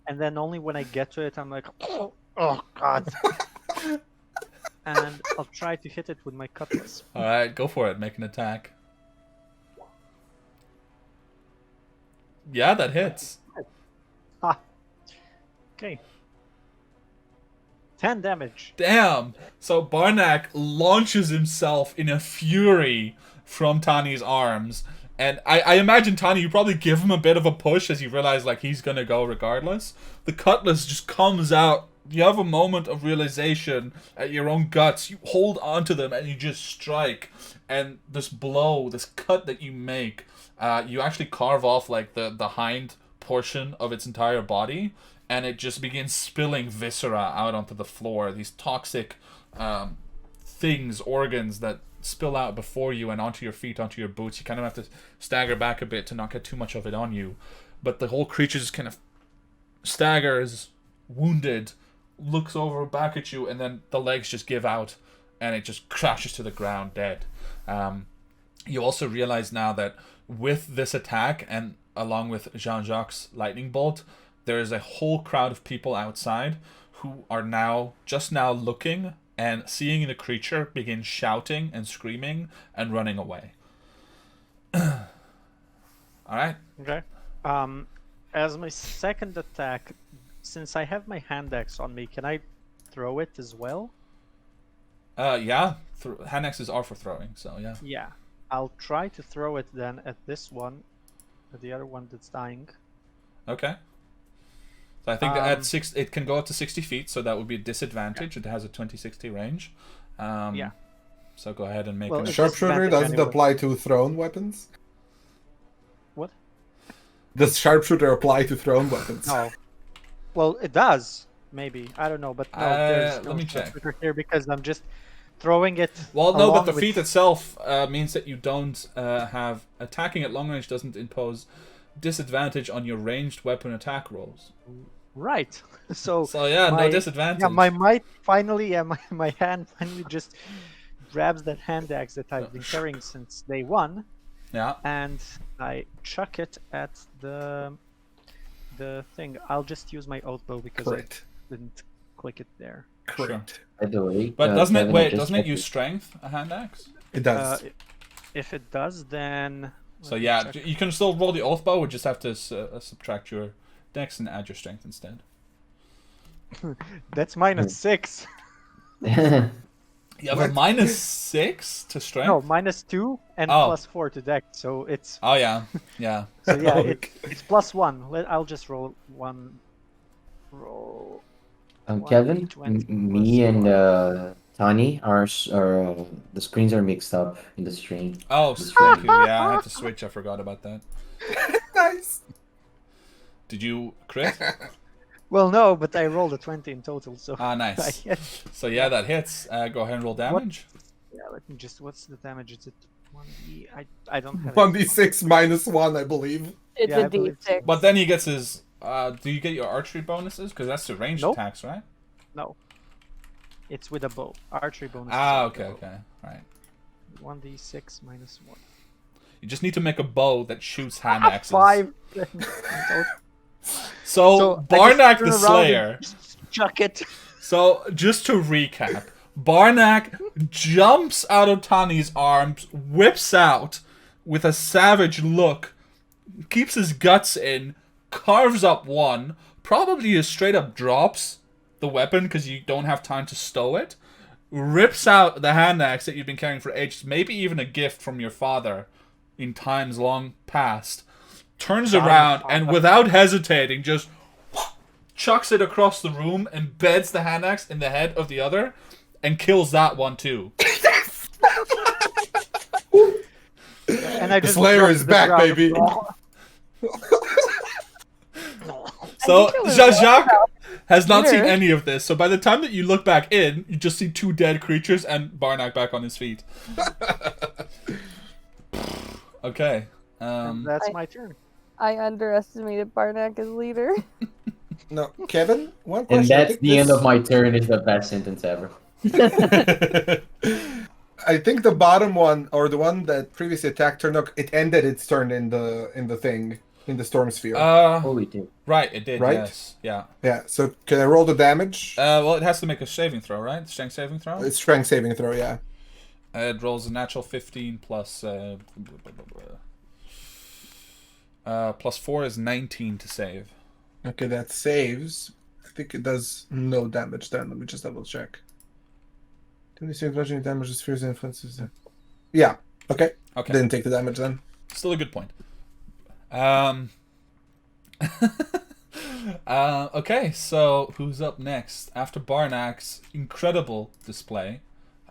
And then only when I get to it, I'm like, oh god. And I'll try to hit it with my cutlass. All right, go for it. Make an attack. Yeah, that hits. Okay. 10 damage. Damn. So Barnack launches himself in a fury from Tani's arms. And I imagine, Tani, you probably give him a bit of a push as you realize like he's going to go regardless. The cutlass just comes out. You have a moment of realization at your own guts. You hold onto them and you just strike. And this blow, this cut that you make, you actually carve off like the hind portion of its entire body. And it just begins spilling viscera out onto the floor. These toxic things, organs that spill out before you and onto your feet, onto your boots. You kind of have to stagger back a bit to not get too much of it on you. But the whole creature just kind of staggers, wounded, looks over back at you, and then the legs just give out and it just crashes to the ground dead. You also realize now that with this attack and along with Jean-Jacques' lightning bolt, there is a whole crowd of people outside who are just now looking and seeing the creature begin shouting and screaming and running away. Alright. Okay. As my second attack, since I have my hand axe on me, can I throw it as well? Yeah. Hand axes are for throwing, so yeah. Yeah. I'll try to throw it then at this one, at the other one that's dying. Okay. So I think that at it can go up to 60 feet, so that would be a disadvantage. It has a 20-60 range. Yeah. So go ahead and make Well, an it's Sharpshooter disadvantage doesn't anyway. apply to thrown weapons. What? Does sharpshooter apply to thrown weapons? No. Well, it does. Maybe. I don't know, but no, there's no let me check. sharpshooter here because I'm just throwing it. Well, no, but along the with- feat itself means that you don't have attacking at long range doesn't impose disadvantage on your ranged weapon attack rolls. Right. So yeah, no my- disadvantage. Yeah, my might finally, my hand finally just grabs that hand axe that I've been carrying since day one, Yeah. and I chuck it at the thing. I'll just use my oath bow because Correct. I didn't click it there. Correct. By the way, But doesn't it Kevin, I wait? just Doesn't it checked use strength? A hand axe? It does. If it does, then. So let me yeah, check. you can still roll the oath bow. We just have to subtract your dex and add your strength instead. That's -6. You have a -6 to strength. No, -2 and Oh. +4 to dex. So it's Oh yeah, yeah. so yeah, it's +1. I'll just roll one. Roll. Kevin, 1d20 me plus and one. Tani are the screens are mixed up in the stream. Oh, thank you. Yeah, I had to switch. I forgot about that. Nice. Did you crit? Well, no, but I rolled a 20 in total, so Ah, I nice. hit. So yeah, that hits. Go ahead and roll damage. Yeah, let me just. What's the damage? Is it 1d? I don't have. it. 1d6 -1, I believe. It's Yeah, I a believe so. D6. But then he gets his. Do you get your archery bonuses? Because that's the ranged Nope. attacks, right? No. It's with a bow. Archery bonus. Ah, okay, okay, right. 1d6 -1. You just need to make a bow that shoots hand axes. 5. So I just Barnack turn the around and Slayer. just chuck it. So just to recap, Barnack jumps out of Tani's arms, whips out with a savage look, keeps his guts in, carves up one, probably just straight up drops the weapon because you don't have time to stow it, rips out the hand axe that you've been carrying for ages, maybe even a gift from your father in times long past, turns around and without hesitating just chucks it across the room, embeds the hand axe in the head of the other, and kills that one too. And I The just Slayer dropped is to the back, ground. baby. So Jacques has not seen Peter. any of this. So by the time that you look back in, you just see two dead creatures and Barnack back on his feet. Okay. And that's my turn. I underestimated Barnack as leader. No, Kevin, one question. And I that's think the end this- of my turn is the best sentence ever. I think the bottom one, or the one that previously attacked Turnok, it ended its turn in the thing, in the storm sphere. Holy dude. Right, it did. Right? Yes. Yeah. Yeah. So can I roll the damage? Well, it has to make a saving throw, right? Strength saving throw. It's strength saving throw. Yeah. It rolls a natural 15 plus. Plus 4 is 19 to save. Okay, that saves. I think it does no damage then. Let me just double check. 26 bludgeoning damage, spheres and influences. Yeah. Okay. Okay. Didn't take the damage then. Still a good point. Okay, so who's up next? After Barnack's incredible display.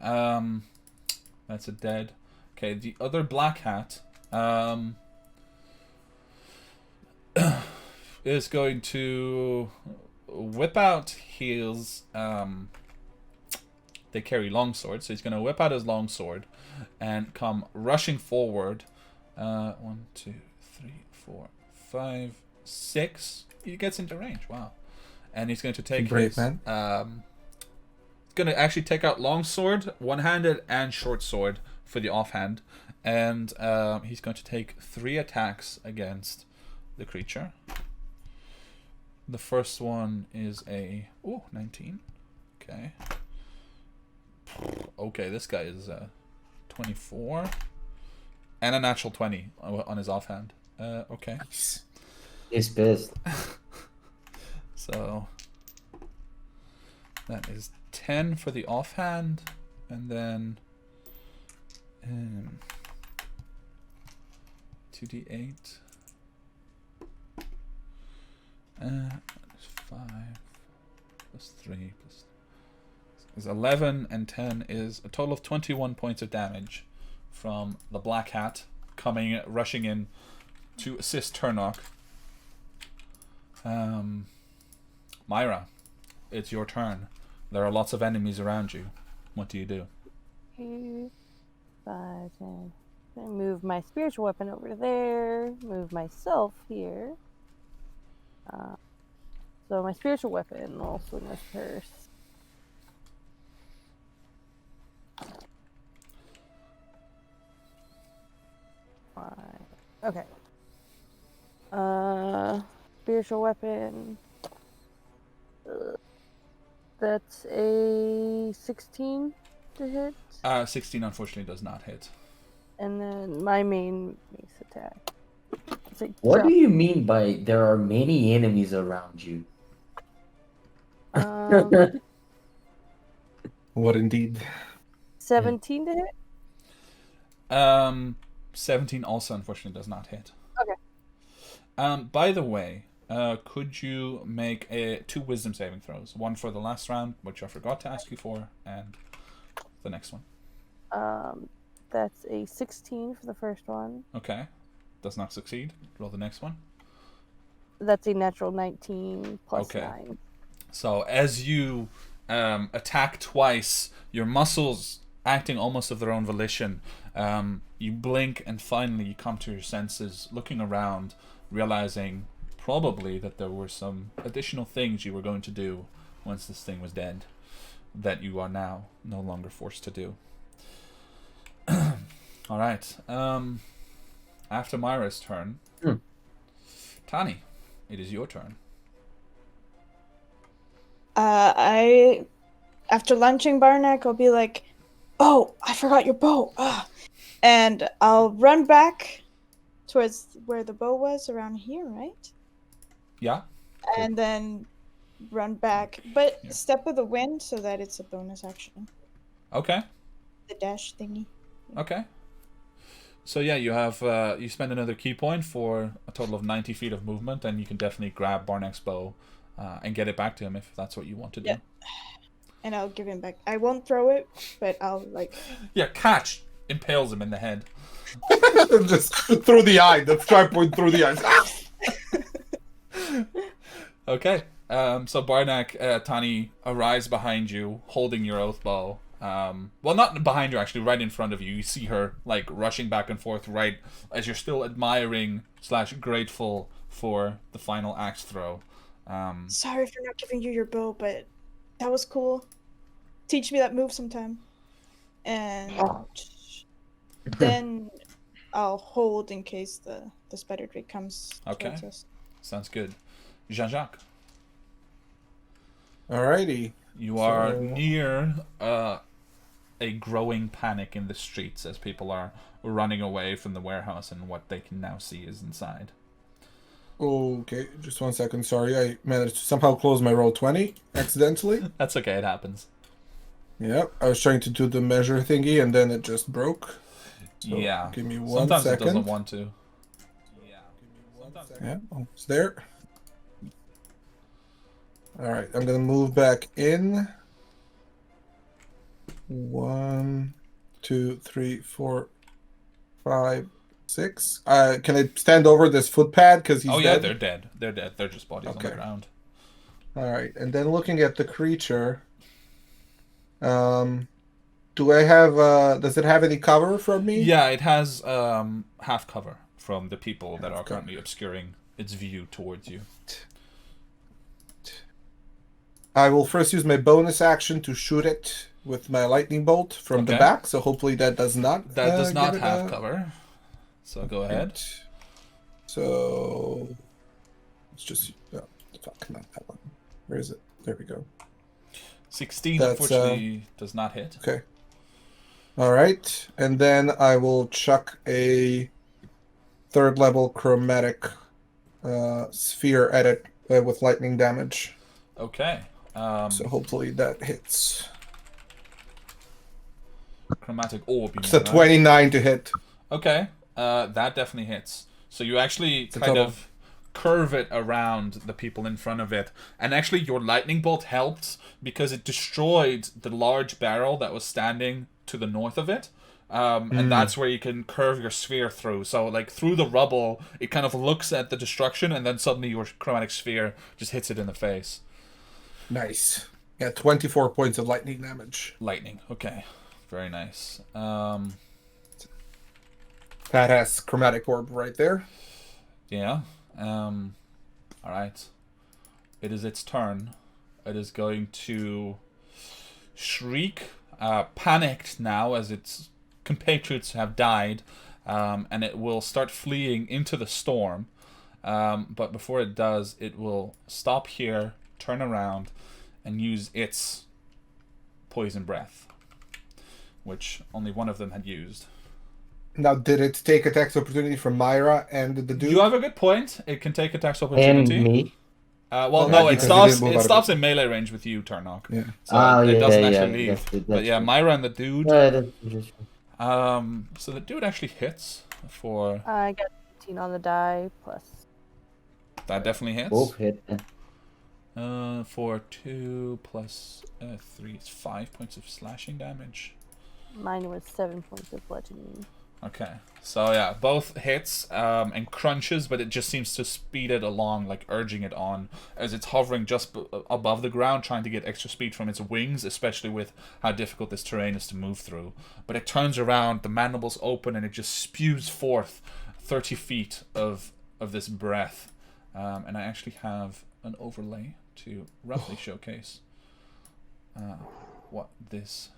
That's a dead. Okay, the other black hat is going to whip out his they carry longswords, so he's going to whip out his longsword and come rushing forward. 1, 2, 3, 4, 5, 6. He gets into range. Wow. And he's going to take Brave his man. going to actually take out longsword, one-handed, and short sword for the offhand, and he's going to take 3 attacks against the creature. The first one is a 19. Okay. Okay, this guy is 24 and a natural 20 on his offhand. Okay. He's pissed. So that is 10 for the offhand, and then 2d8. 5 plus 3 plus is 11, and 10 is a total of 21 points of damage from the Black Hat rushing in to assist Turnok. Myra, it's your turn. There are lots of enemies around you. What do you do? 2, 5, 10. I move my spiritual weapon over there. Move myself here. So my spiritual weapon will swing with her. Okay. Spiritual weapon. That's a 16 to hit. 16 unfortunately does not hit. And then my main mace attack. What do you mean by there are many enemies around you? What indeed? 17 to hit? 17 also unfortunately does not hit. Okay. By the way, could you make 2 wisdom saving throws? One for the last round, which I forgot to ask you for, and the next one. That's a 16 for the first one. Okay. Does not succeed. Roll the next one. That's a natural 19 plus Okay. 9. So as you attack twice, your muscles acting almost of their own volition, you blink and finally you come to your senses, looking around, realizing probably that there were some additional things you were going to do once this thing was dead that you are now no longer forced to do. All right. After Myra's turn, Tani, it is your turn. After launching Barnack, I'll be like, "Oh, I forgot your bow!" And I'll run back towards where the bow was, around here, right? Yeah. And then run back, but Yeah. step of the wind so that it's a bonus action. Okay. The dash thingy. Okay. So yeah, you have you spend another key point for a total of 90 feet of movement, and you can definitely grab Barnack's bow and get it back to him if that's what you want to do. Yeah. And I'll give him back. I won't throw it, but I'll Yeah, catch impales him in the head. Just through the eye. The strike point through the eye. Okay. So Barnack, Tani arrives behind you, holding your oath bow. Well, not behind you, actually, right in front of you. You see her, like, rushing back and forth right as you're still admiring / grateful for the final axe throw. Sorry for not giving you your bow, but that was cool. Teach me that move sometime. And then I'll hold in case the spider drake comes towards us. Sounds good. Jean-Jacques, Alrighty. you are near a growing panic in the streets as people are running away from the warehouse and what they can now see is inside. Okay, just 1 second. Sorry, I managed to somehow close my roll 20 accidentally. That's okay, it happens. Yep, I was trying to do the measure thingy and then it just broke. So Yeah. Give me 1 Sometimes second. it doesn't want to. Yeah, almost there. Alright, I'm gonna move back in. 1, 2, 3, 4, 5, 6. Can I stand over this footpad because he's yeah, dead? they're dead. They're dead. They're just bodies on the ground. Alright, and then looking at the creature, do I have does it have any cover from me? Yeah, it has half cover from the people that are currently obscuring its view towards you. I will first use my bonus action to shoot it with my lightning bolt from the back, so hopefully that does not have cover. So go ahead. So let's just not that one. Where is it? There we go. 16 unfortunately does not hit. Okay. All right, and then I will chuck a 3rd level chromatic sphere at it with lightning damage. Okay. So hopefully that hits. Chromatic orb. You It's mean, a right? 29 to hit. Okay. That definitely hits. So you actually It's a kind total. of curve it around the people in front of it, and actually your lightning bolt helped because it destroyed the large barrel that was standing to the north of it. And that's where you can curve your sphere through. So, like, through the rubble, it kind of looks at the destruction, and then suddenly your chromatic sphere just hits it in the face. Nice. Yeah, 24 points of lightning damage. Lightning. Okay. Very nice. That has chromatic orb right there. Yeah. Alright. It is its turn. It is going to shriek, panicked now as its compatriots have died, and it will start fleeing into the storm. But before it does, it will stop here, turn around, and use its poison breath, which only one of them had used. Now, did it take attacks opportunity from Myra and the dude? You have a good point. It can take attacks And opportunity. me. Well, yeah, no, it because stops. he didn't move It out of stops it. in melee range with you, Tarnok. Yeah. So it doesn't actually leave. That's But yeah, true. Myra and the dude. That's interesting. So the dude actually hits for I got 18 on the die plus. that. Definitely hits. Both hit. For 2 plus 3, it's 5 points of slashing damage. Mine was 7 points of bludgeoning. Okay, so yeah, both hits and crunches, but it just seems to speed it along, like urging it on as it's hovering just above the ground, trying to get extra speed from its wings, especially with how difficult this terrain is to move through. But it turns around, the mandibles open, and it just spews forth 30 feet of this breath. And I actually have an overlay to roughly showcase what this...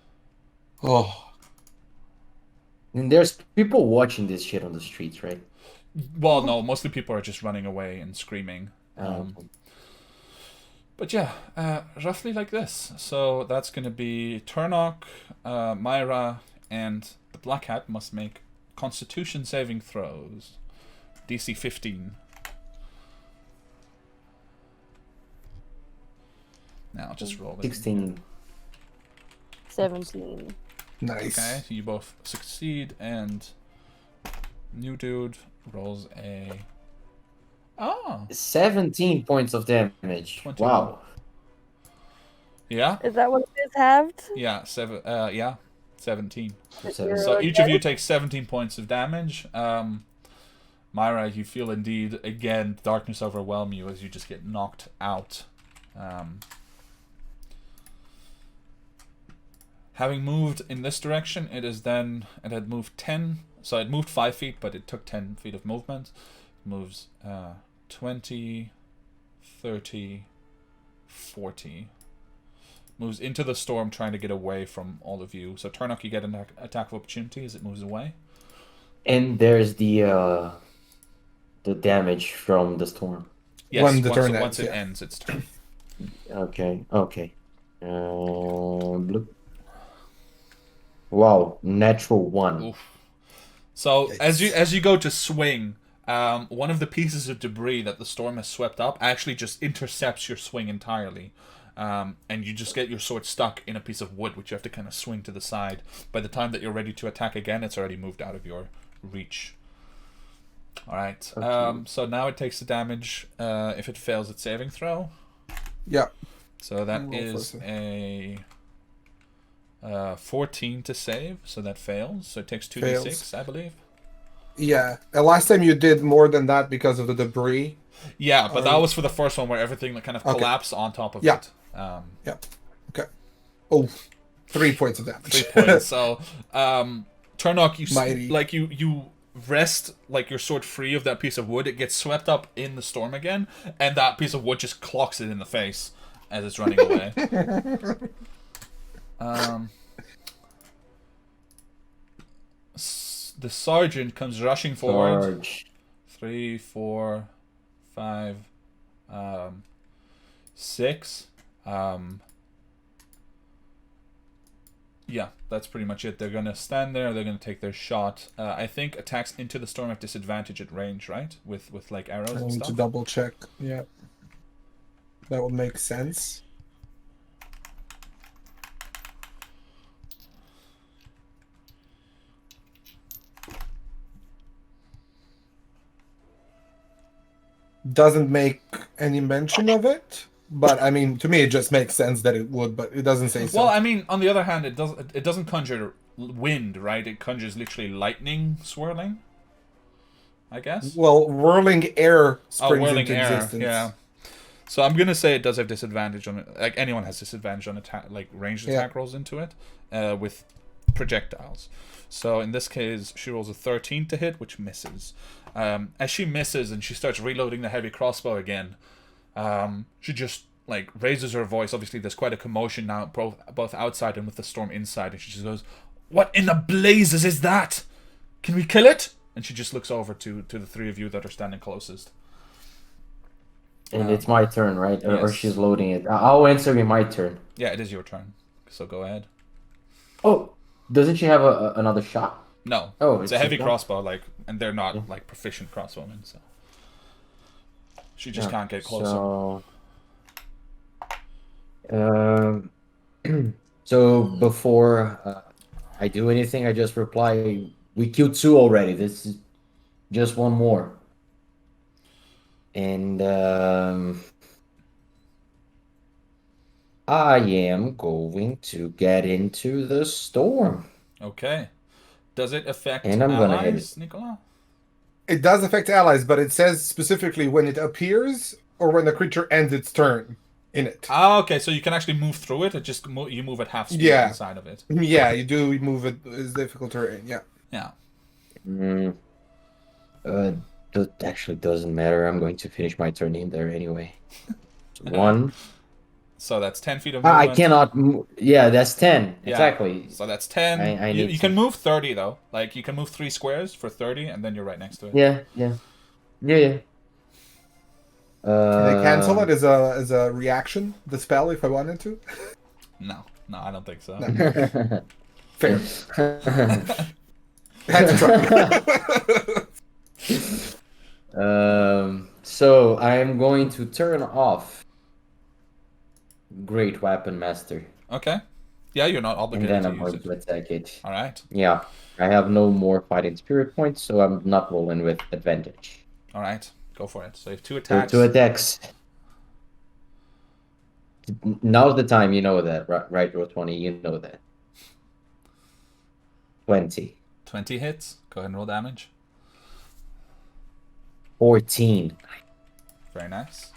Oh, And there's people watching this shit on the streets, right? Well, no, mostly people are just running away and screaming. But yeah, roughly like this. So that's going to be Turnok, Myra, and the Black Hat must make Constitution saving throws. DC 15. Now just roll it. 16. 17. nice. Okay, so you both succeed, and new dude rolls a... Oh! 17 points of damage. 21. Wow. Yeah? Is that what it is halved? Yeah, 17. Seven. So each of you takes 17 points of damage. Myra, you feel indeed, again, darkness overwhelm you as you just get knocked out. Having moved in this direction, it had moved 10, so it moved 5 feet, but it took 10 feet of movement. It moves 20, 30, 40. Moves into the storm, trying to get away from all of you. So Turnok, you get an attack of opportunity as it moves away. And there's the damage from the storm. Yes, When the turn once ends, it yeah. ends, its turn. Okay. Bloop. Wow, natural 1. Oof. So Yikes. as you go to swing, one of the pieces of debris that the storm has swept up actually just intercepts your swing entirely. And you just get your sword stuck in a piece of wood, which you have to kind of swing to the side. By the time that you're ready to attack again, it's already moved out of your reach. Alright, Okay. so now it takes the damage if it fails its saving throw. Yeah. So that Roll is first. a 14 to save, so that fails. So it takes 2d6, Fails. I believe. Yeah. Last time you did more than that because of the debris. Yeah, but that was for the first one where everything kind of Okay. collapsed on top of Yeah. it. Okay. Oh, 3 points of damage. 3 points. So, Turnok, Mighty. you wrest like your sword free of that piece of wood. It gets swept up in the storm again, and that piece of wood just clocks it in the face as it's running away. The sergeant comes rushing forward. Charge. 3, 4, 5, 6. Yeah, that's pretty much it. They're gonna stand there. They're gonna take their shot. I think attacks into the storm have disadvantage at range, right? With like arrows I and need to stuff. double check. Yeah. That would make sense. Doesn't make any mention of it, but I mean, to me, it just makes sense that it would, but it doesn't say so. Well, I mean, on the other hand, it doesn't conjure wind, right? It conjures literally lightning swirling, I guess. Well, whirling air springs whirling into air, existence. yeah. So I'm gonna say it does have disadvantage on it. Like anyone has disadvantage on attack, like ranged attack rolls into it, with projectiles. So in this case, she rolls a 13 to hit, which misses. As she misses and she starts reloading the heavy crossbow again, she just like raises her voice. Obviously, there's quite a commotion now, both outside and with the storm inside, and she just goes, "What in the blazes is that? Can we kill it?" And she just looks over to the three of you that are standing closest. And it's my turn, right? Or yes. she's loading it. I'll answer in my turn. Yeah, it is your turn. So go ahead. Oh, doesn't she have another shot? No. Oh, it's a heavy not? crossbow, like, and they're not like proficient crossbowmen, so she just can't get closer. So, so before I do anything, I just reply, "We killed 2 already. This is just one more." And I am going to get into the storm. Okay. Does it affect And I'm gonna hit allies, Nicola? It does affect allies, but it says specifically when it appears or when the creature ends its turn in it. Ah, okay. So you can actually move through it. It just you move at half speed inside of it. Yeah, you do move it. It's difficult terrain. Yeah. Yeah. That actually doesn't matter. I'm going to finish my turn in there anyway. 1. So that's 10 feet of movement. I cannot move. Yeah, that's 10. Yeah. Exactly. So that's 10. You can move 30 though. Like you can move 3 squares for 30, and then you're right next to it. Yeah. Can I cancel it as a reaction? The spell, if I wanted to. No, I don't think so. No. Fair. Had to try. So I am going to turn off Great Weapon Master. Okay. Yeah, you're not obligated And then to I'm use going to attack it. All right. Yeah. I have no more fighting spirit points, so I'm not rolling with advantage. All right. Go for it. So you have 2 attacks. 2 attacks. Now's the time, you know that, right, Roll20, you know that. 20. 20 hits. Go ahead and roll damage. 14. Very nice.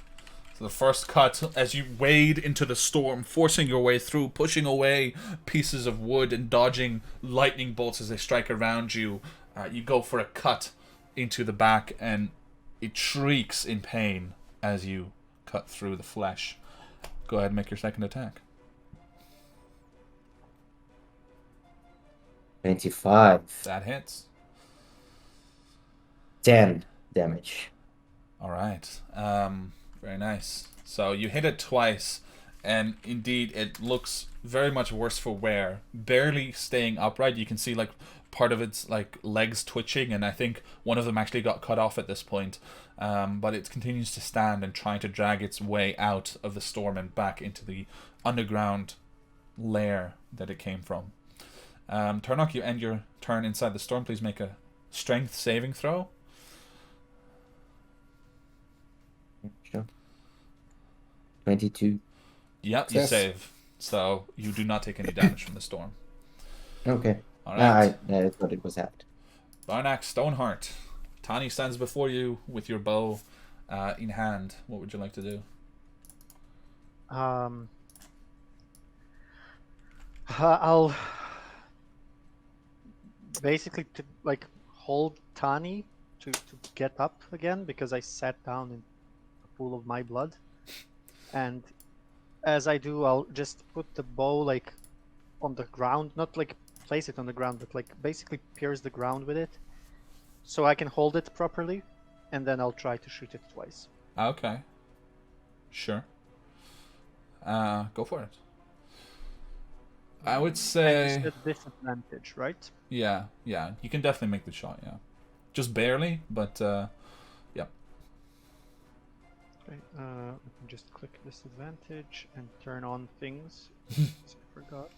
So the first cut, as you wade into the storm, forcing your way through, pushing away pieces of wood and dodging lightning bolts as they strike around you, you go for a cut into the back, and it shrieks in pain as you cut through the flesh. Go ahead and make your second attack. 25. That hits. 10 damage. All right. Very nice. So you hit it twice, and indeed it looks very much worse for wear. Barely staying upright. You can see like part of its like legs twitching, and I think one of them actually got cut off at this point. But it continues to stand and trying to drag its way out of the storm and back into the underground lair that it came from. Turnock, you end your turn inside the storm. Please make a strength saving throw. Sure. 22. Yep, you save. So you do not take any damage from the storm. Okay. All right. I thought it was out. Barnack Stoneheart. Tani stands before you with your bow in hand. What would you like to do? I'll basically hold Tani to get up again, because I sat down in a pool of my blood. And as I do, I'll just put the bow on the ground, not place it on the ground, but basically pierce the ground with it, so I can hold it properly, and then I'll try to shoot it twice. Okay. Sure. Go for it. I would say... And it's a disadvantage, right? Yeah. You can definitely make the shot, yeah. Just barely, but, yeah. Okay, let me just click disadvantage and turn on things. I forgot.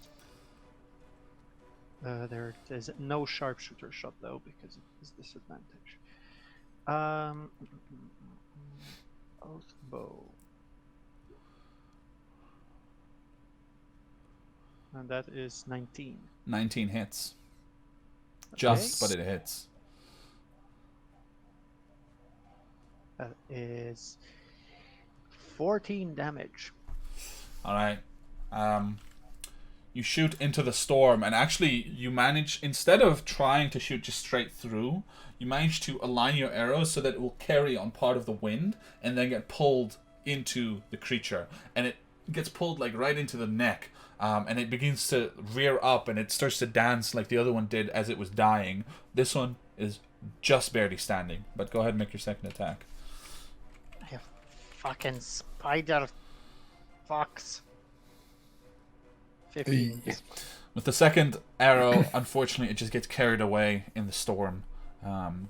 There it is. No sharpshooter shot though because it is disadvantage. Oath bow. And that is 19. 19 hits. Just, but it hits. That is 14 damage. All right. You shoot into the storm, and actually, you manage, instead of trying to shoot just straight through, you manage to align your arrows so that it will carry on part of the wind and then get pulled into the creature. And it gets pulled like right into the neck, and it begins to rear up, and it starts to dance like the other one did as it was dying. This one is just barely standing, but go ahead and make your second attack. You fucking spider fox. 15. With the second arrow, unfortunately, it just gets carried away in the storm,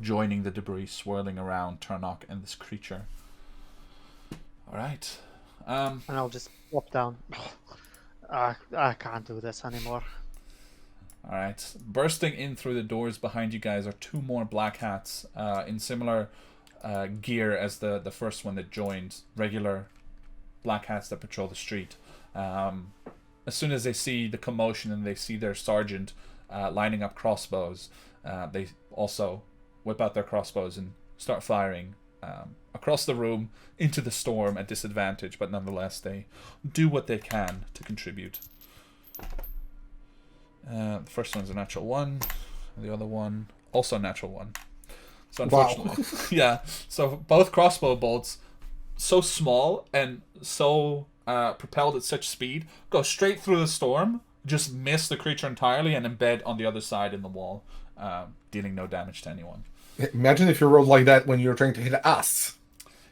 joining the debris swirling around Turnock and this creature. All right. And I'll just flop down. I can't do this anymore. All right. Bursting in through the doors behind you guys are two more black hats in similar gear as the first one that joined. Regular black hats that patrol the street. As soon as they see the commotion and they see their sergeant lining up crossbows, they also whip out their crossbows and start firing across the room into the storm at disadvantage, but nonetheless they do what they can to contribute. The first one's a natural 1, the other one also a natural 1. So unfortunately, yeah. So both crossbow bolts, so small and so propelled at such speed, go straight through the storm, just miss the creature entirely, and embed on the other side in the wall, dealing no damage to anyone. Imagine if you rolled like that when you were trying to hit us.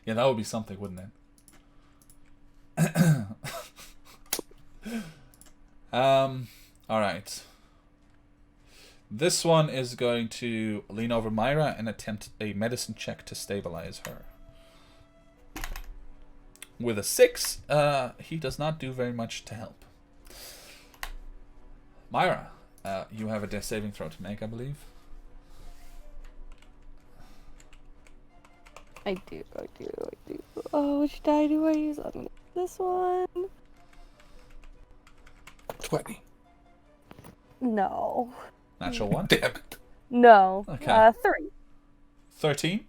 Yeah, that would be something, wouldn't it? Alright. This one is going to lean over Myra and attempt a medicine check to stabilize her. With a 6, he does not do very much to help. Myra, you have a death saving throw to make, I believe. I do. Oh, which die do I use? I'm gonna use this one. 20. No. Natural 1? Damn it. No. Okay. 3. 13?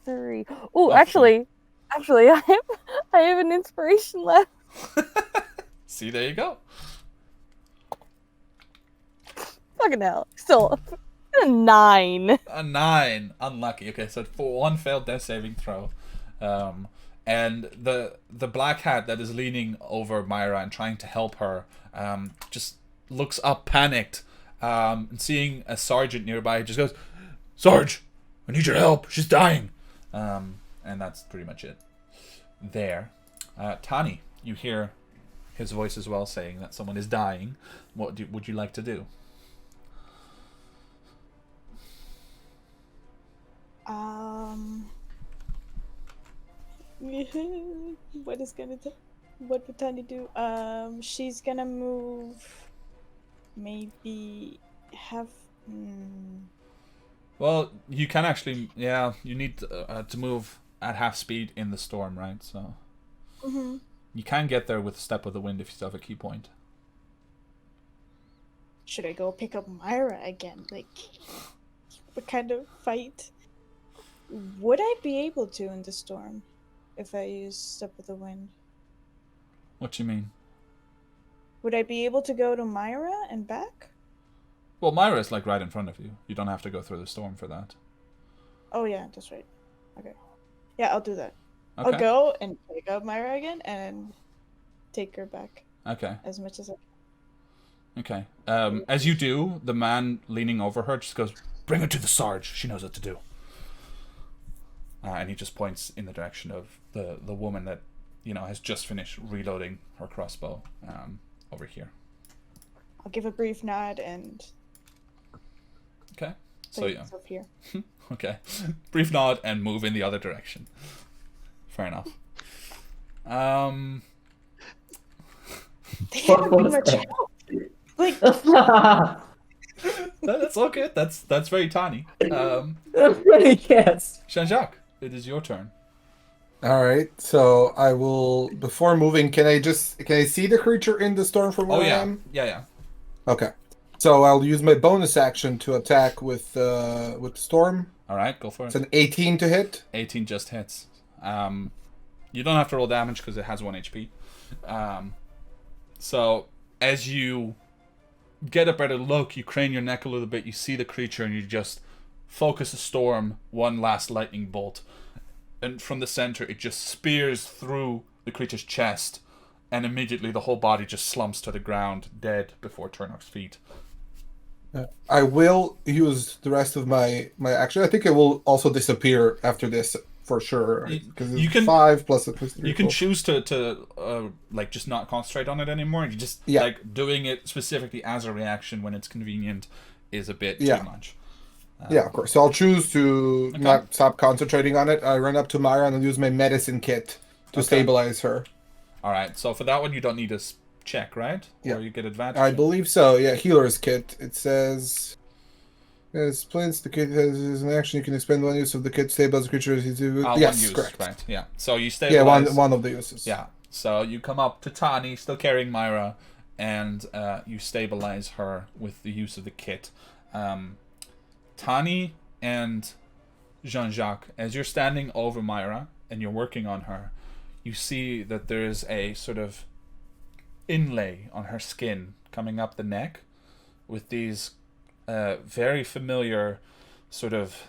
3. Oh, actually, I have an inspiration left. See, there you go. Fucking hell. Still, a 9. A 9. Unlucky. Okay, so for one failed death saving throw. And the black hat that is leaning over Myra and trying to help her just looks up panicked, and seeing a sergeant nearby, just goes, "Sarge, I need your help. She's dying." And that's pretty much it. There. Tani, you hear his voice as well saying that someone is dying. What would you like to do? What would Tani do? She's gonna move. Maybe have. Well, you can actually, yeah, you need to move at half speed in the storm, right? So you can get there with Step of the Wind if you still have a key point. Should I go pick up Myra again? Like, what kind of fight? Would I be able to in the storm if I use Step of the Wind? What do you mean? Would I be able to go to Myra and back? Well, Myra is like right in front of you. You don't have to go through the storm for that. Oh yeah, that's right. Okay. Yeah, I'll do that. Okay. I'll go and pick up Myra again and take her back Okay. as much as I can. Okay. As you do, the man leaning over her just goes, "Bring her to the Sarge. She knows what to do." And he just points in the direction of the woman that, has just finished reloading her crossbow over here. I'll give a brief nod and Okay. So place yeah. myself here. Okay. Brief nod and move in the other direction. Fair enough. They What haven't been was much that? help. Like, That's all good. That's very tiny. Yes. Jean-Jacques, it is your turn. All right. So I will. Before moving, can I see the creature in the storm from where Oh I yeah, am? yeah. Okay. So I'll use my bonus action to attack with storm. All right, go for It's it. an 18 to hit. 18 just hits. You don't have to roll damage because it has 1 HP. So as you get a better look, you crane your neck a little bit, you see the creature, and you just focus a storm, one last lightning bolt. And from the center, it just spears through the creature's chest, and immediately the whole body just slumps to the ground, dead before Turnok's feet. I will use the rest of my action. I think it will also disappear after this for sure. Because You it's can- 5 plus a plus 3. You can choose to like just not concentrate on it anymore. You just Yeah. like doing it specifically as a reaction when it's convenient is a bit Yeah. too much. Yeah, of course. So I'll choose to not stop concentrating on it. I run up to Myra and I'll use my medicine kit to stabilize her. All right. So for that one, you don't need a check, right? Yeah. Or you get advantage. I believe so. Yeah, healer's kit. It says, as plants, the kit has an action. You can expend one use of the kit to stabilize the creature. One Yes, use, correct. right? Yeah. So you Yeah, stabilize. one of the uses. Yeah. So you come up to Tani, still carrying Myra, and you stabilize her with the use of the kit. Tani and Jean-Jacques, as you're standing over Myra and you're working on her, you see that there's a sort of inlay on her skin coming up the neck with these very familiar sort of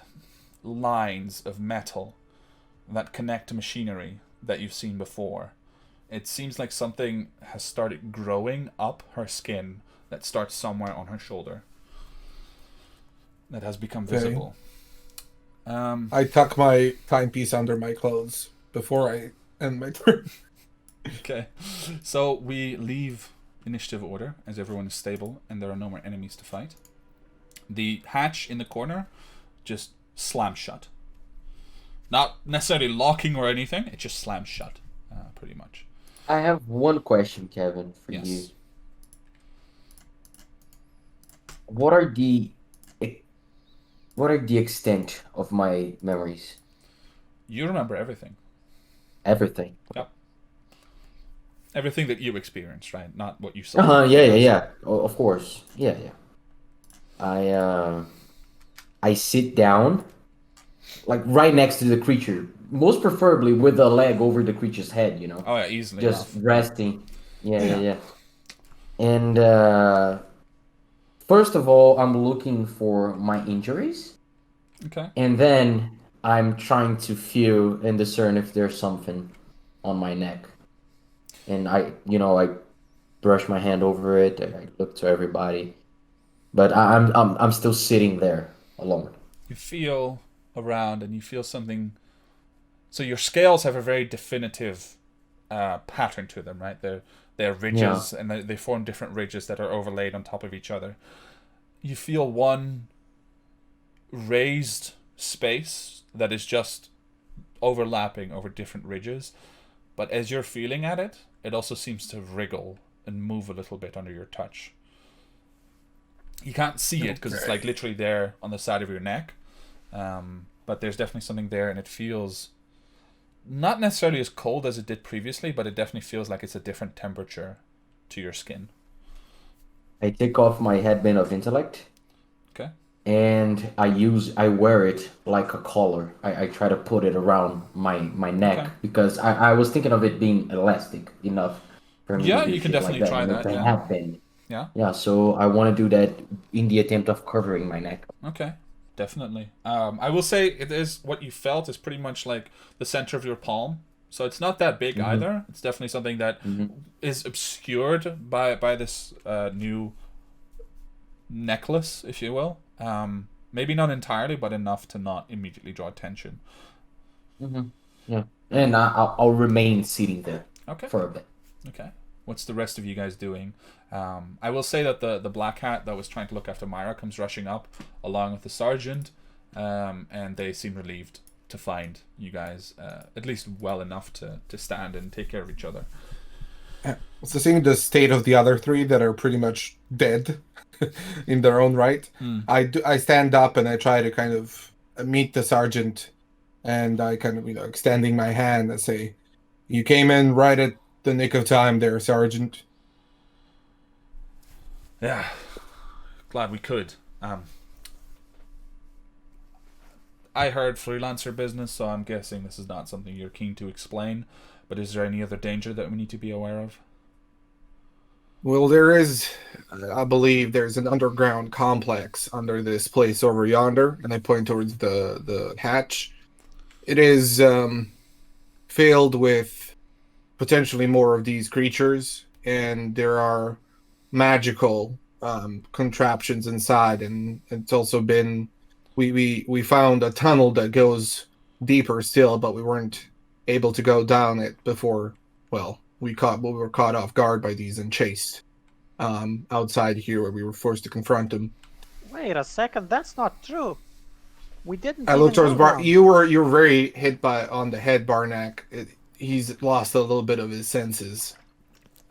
lines of metal that connect to machinery that you've seen before. It seems like something has started growing up her skin that starts somewhere on her shoulder that has become visible. I tuck my timepiece under my clothes before I end my turn. Okay, so we leave initiative order as everyone is stable and there are no more enemies to fight. The hatch in the corner just slams shut. Not necessarily locking or anything, it just slams shut, pretty much. I have one question, Kevin, for Yes. you. What are the extent of my memories? You remember everything. Everything. Everything that you experienced, right? Not what you saw. Yeah. Of course. Yeah. I sit down, like right next to the creature, most preferably with a leg over the creature's head. You know, Oh yeah, easily just enough. resting. Yeah. And first of all, I'm looking for my injuries, Okay. and then I'm trying to feel and discern if there's something on my neck. And I brush my hand over it. I look to everybody, but I'm still sitting there alone. You feel around and you feel something. So your scales have a very definitive pattern to them, right? They're ridges, and they form different ridges that are overlaid on top of each other. You feel one raised space that is just overlapping over different ridges, but as you're feeling at it, it also seems to wriggle and move a little bit under your touch. You can't see it because it's like literally there on the side of your neck, but there's definitely something there, and it feels not necessarily as cold as it did previously, but it definitely feels like it's a different temperature to your skin. I take off my headband of intellect. Okay. And I wear it like a collar. I try to put it around my neck Okay. because I was thinking of it being elastic enough for me Yeah, to do you can shit definitely like try and that, it's a yeah. headband. Yeah. Yeah, so I want to do that in the attempt of covering my neck. Okay. Definitely. I will say it is what you felt is pretty much like the center of your palm. So it's not that big either. It's definitely something that is obscured by this new necklace, if you will. Maybe not entirely, but enough to not immediately draw attention. Yeah, and I'll remain sitting there Okay. for a bit. Okay. What's the rest of you guys doing? I will say that the black hat that was trying to look after Myra comes rushing up along with the sergeant, and they seem relieved to find you guys, at least well enough to stand and take care of each other. So seeing the state of the other three that are pretty much dead in their own right, I stand up and I try to kind of meet the sergeant, and I kind of extending my hand and say, "You came in right at the nick of time, there, Sergeant." Yeah, glad we could. I heard freelancer business, so I'm guessing this is not something you're keen to explain. But is there any other danger that we need to be aware of? Well, there is, I believe there's an underground complex under this place over yonder, and I point towards the hatch. It is filled with potentially more of these creatures, and there are magical contraptions inside, and it's also been, we found a tunnel that goes deeper still, but we weren't able to go down it before, well, we were caught off guard by these and chased outside here, where we were forced to confront them. Wait a second, that's not true. We didn't. I looked even towards go down. You were very hit on the head, Barnack. He's lost a little bit of his senses.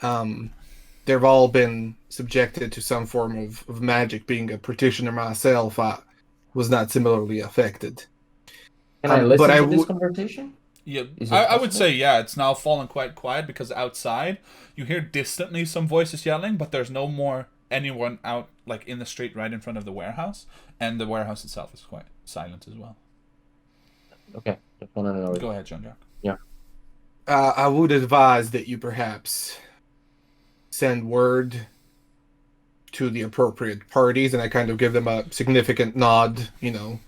They've all been subjected to some form of magic. Being a practitioner myself, I was not similarly affected. Can I listen but to this conversation? Yeah, Is it I would possible? say, yeah, it's now fallen quite quiet because outside you hear distantly some voices yelling, but there's no more anyone out like in the street right in front of the warehouse, and the warehouse itself is quite silent as well. Okay, just want to know. Go ahead, Jean-Jacques. Yeah. I would advise that you perhaps send word to the appropriate parties, and I kind of give them a significant nod,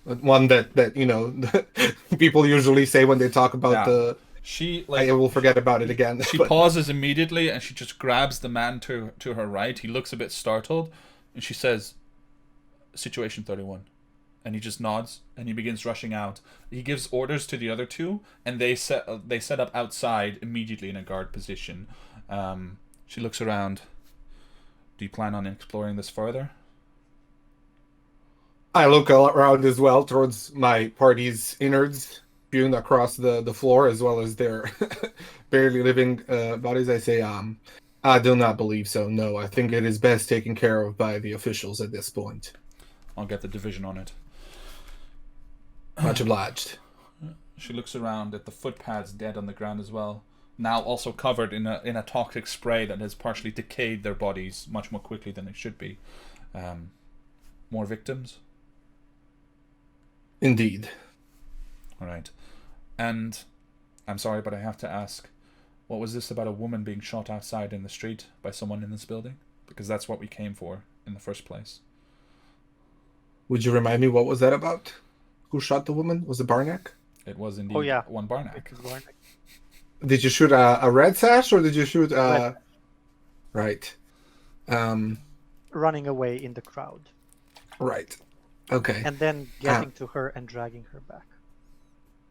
one that people usually say when they talk about She I will forget about it again. She but- pauses immediately and she just grabs the man to her right. He looks a bit startled and she says, "Situation 31." And he just nods and he begins rushing out. He gives orders to the other two, and they set up outside immediately in a guard position. She looks around. Do you plan on exploring this further? I look around as well towards my party's innards, viewing across the floor as well as their barely living bodies. I say, I do not believe so. No, I think it is best taken care of by the officials at this point. I'll get the division on it. Much obliged. She looks around at the footpads dead on the ground as well. Now also covered in a toxic spray that has partially decayed their bodies much more quickly than they should be. More victims? Indeed. All right. And I'm sorry, but I have to ask, what was this about a woman being shot outside in the street by someone in this building? Because that's what we came for in the first place. Would you remind me what was that about? Who shot the woman? Was it Barnack? It was indeed one Barnack. It was Barnack. Did you shoot a red sash or did you shoot Red. Right. Running away in the crowd. Right. Okay. And then getting to her and dragging her back.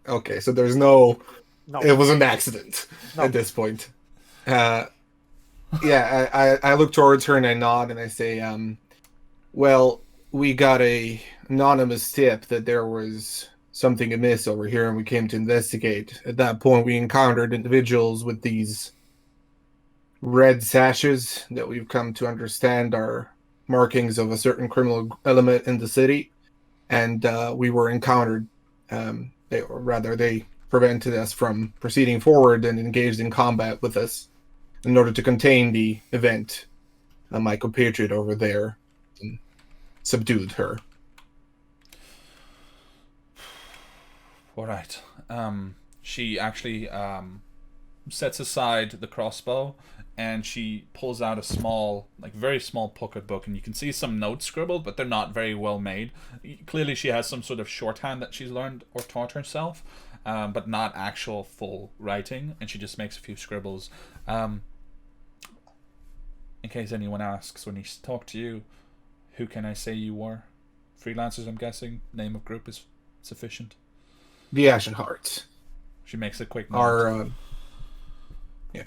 Okay, so there's no... No. It was an accident No. at this point. I look towards her and I nod and I say, well, we got a anonymous tip that there was something amiss over here and we came to investigate. At that point, we encountered individuals with these red sashes that we've come to understand are markings of a certain criminal element in the city. And we were encountered. They prevented us from proceeding forward and engaged in combat with us in order to contain the event. My compatriot over there subdued her. All right. She actually sets aside the crossbow and she pulls out a small, very small pocket book, and you can see some notes scribbled, but they're not very well made. Clearly she has some sort of shorthand that she's learned or taught herself, but not actual full writing, and she just makes a few scribbles. In case anyone asks when he talked to you, who can I say you were? Freelancers, I'm guessing. Name of group is sufficient. The Ashen Hearts. She makes a quick note.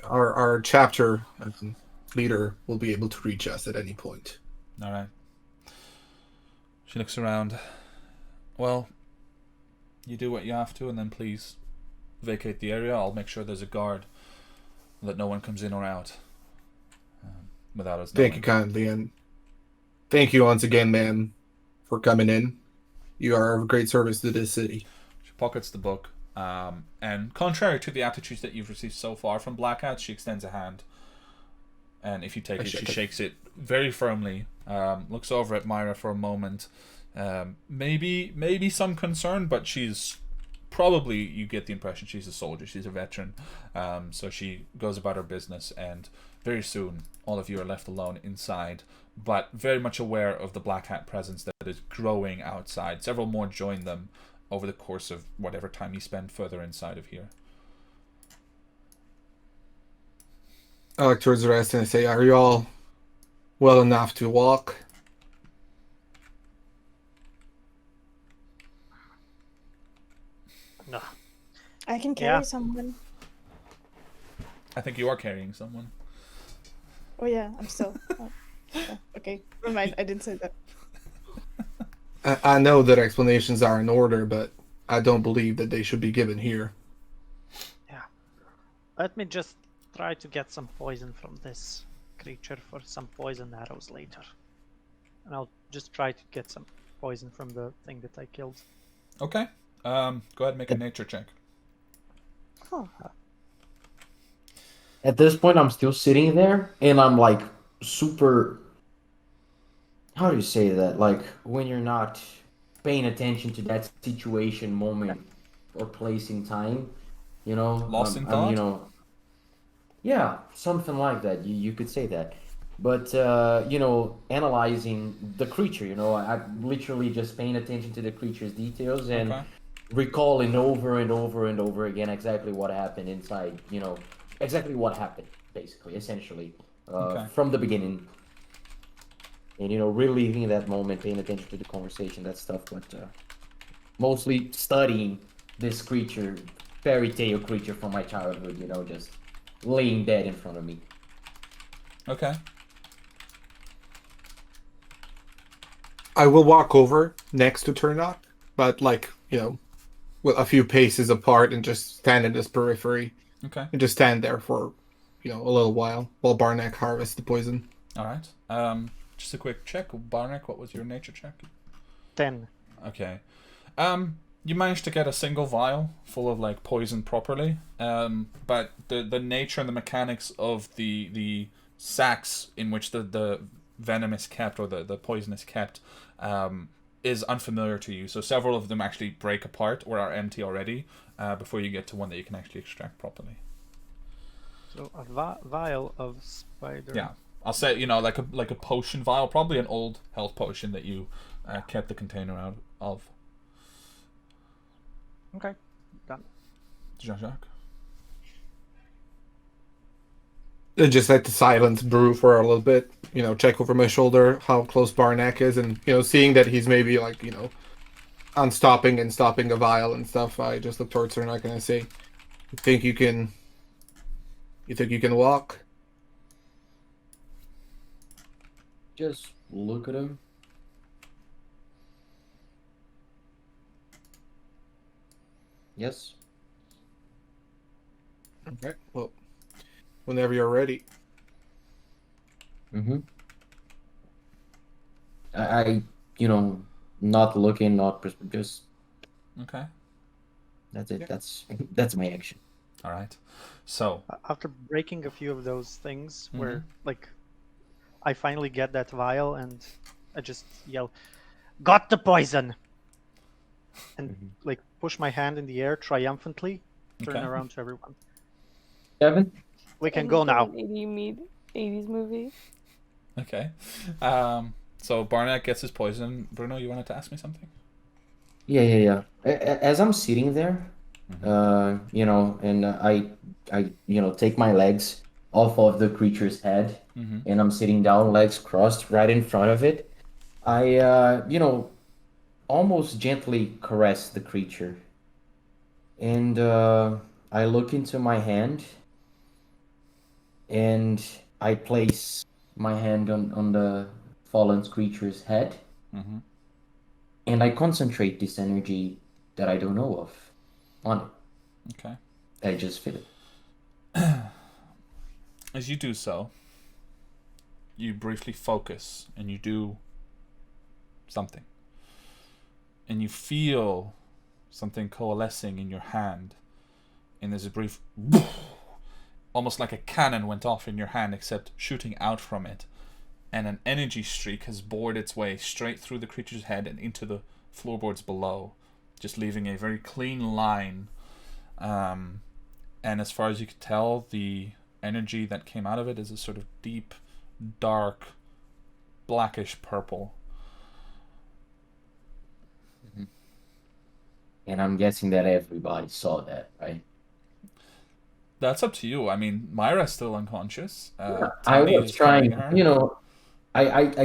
Our chapter leader will be able to reach us at any point. All right. She looks around. Well, You do what you have to, and then please vacate the area. I'll make sure there's a guard that no one comes in or out without us knowing. Thank you kindly, and thank you once again, ma'am, for coming in. You are of great service to this city. She pockets the book, and contrary to the attitudes that you've received so far from Black Hat, she extends a hand. And if you take it, she shakes it very firmly. Looks over at Myra for a moment. Maybe some concern, but she's probably, you get the impression she's a soldier. She's a veteran. So she goes about her business, and very soon all of you are left alone inside, but very much aware of the Black Hat presence that is growing outside. Several more join them over the course of whatever time you spend further inside of here. I look towards the rest and I say, are you all well enough to walk? No. I can carry someone. I think you are carrying someone. Oh yeah, I'm still. Okay, never mind. I didn't say that. I know that explanations are in order, but I don't believe that they should be given here. Yeah. Let me just try to get some poison from this creature for some poison arrows later. And I'll just try to get some poison from the thing that I killed. Okay. Go ahead and make a nature check. Oh. At this point, I'm still sitting there, and I'm like super. How do you say that? Like when you're not paying attention to that situation, moment, or place in time, you know. Lost in thought? You know. Yeah, something like that. You could say that. But you know, analyzing the creature, you know, I'm literally just paying attention to the creature's details and recalling over and over and over again exactly what happened inside, you know, exactly what happened, basically, essentially, from the beginning. And, you know, reliving that moment, paying attention to the conversation, that stuff, but mostly studying this creature, fairy tale creature from my childhood, you know, just laying dead in front of me. Okay. I will walk over next to Turnock, but like, you know, with a few paces apart and just stand in this periphery. Okay. And just stand there for, you know, a little while Barnack harvests the poison. All right. Just a quick check. Barnack, what was your nature check? 10. Okay. You managed to get a single vial full of like poison properly. But the nature and the mechanics of the sacks in which the venom is kept, or the poison is kept, is unfamiliar to you. So several of them actually break apart or are empty already before you get to one that you can actually extract properly. So a vial of spider. Yeah, I'll say, you know, like a potion vial, probably an old health potion that you kept the container out of. Okay, done. Jean-Jacques. I just let the silence brew for a little bit, you know, check over my shoulder how close Barnack is, and, you know, seeing that he's maybe like, you know, unstopping and stopping a vial and stuff, I just look towards her and I can say, you think you can walk? Just look at him. Yes. Okay, well, whenever you're ready. Mm-hmm. I you know, not looking, just. Okay. That's it. That's my action. All right. So After breaking a few of those things, where like I finally get that vial and I just yell, "Got the poison!" and like push my hand in the air triumphantly, turn around to everyone. Kevin? We can go now. 80s movie. Okay. So Barnack gets his poison. Bruno, you wanted to ask me something? Yeah. As I'm sitting there, you know, and I, you know, take my legs off of the creature's head, and I'm sitting down, legs crossed, right in front of it. I, you know, almost gently caress the creature, and I look into my hand, and I place my hand on the fallen creature's head, and I concentrate this energy that I don't know of on it. Okay. I just feel it. As you do so, you briefly focus and you do something. And you feel something coalescing in your hand. And there's a brief almost like a cannon went off in your hand, except shooting out from it. And an energy streak has bored its way straight through the creature's head and into the floorboards below, just leaving a very clean line. And as far as you can tell, the energy that came out of it is a sort of deep, dark, blackish purple. And I'm guessing that everybody saw that, right? That's up to you. I mean, Myra's still unconscious. I Tani was is carrying trying, her. you know, I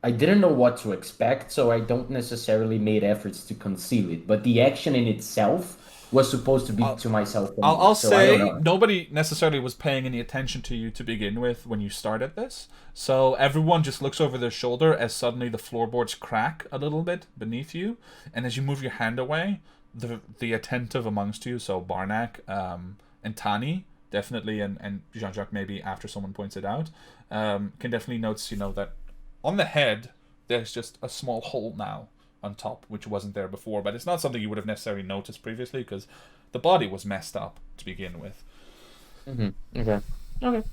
didn't know what to expect, so I don't necessarily made efforts to conceal it. But the action in itself was supposed to be to myself only, I'll so I don't say know. nobody necessarily was paying any attention to you to begin with when you started this. So everyone just looks over their shoulder as suddenly the floorboards crack a little bit beneath you, and as you move your hand away, the attentive amongst you, so Barnack and Tani, definitely, and Jean-Jacques maybe after someone points it out, can definitely notice, that on the head there's just a small hole now on top, which wasn't there before, but it's not something you would have necessarily noticed previously because the body was messed up to begin with. Okay.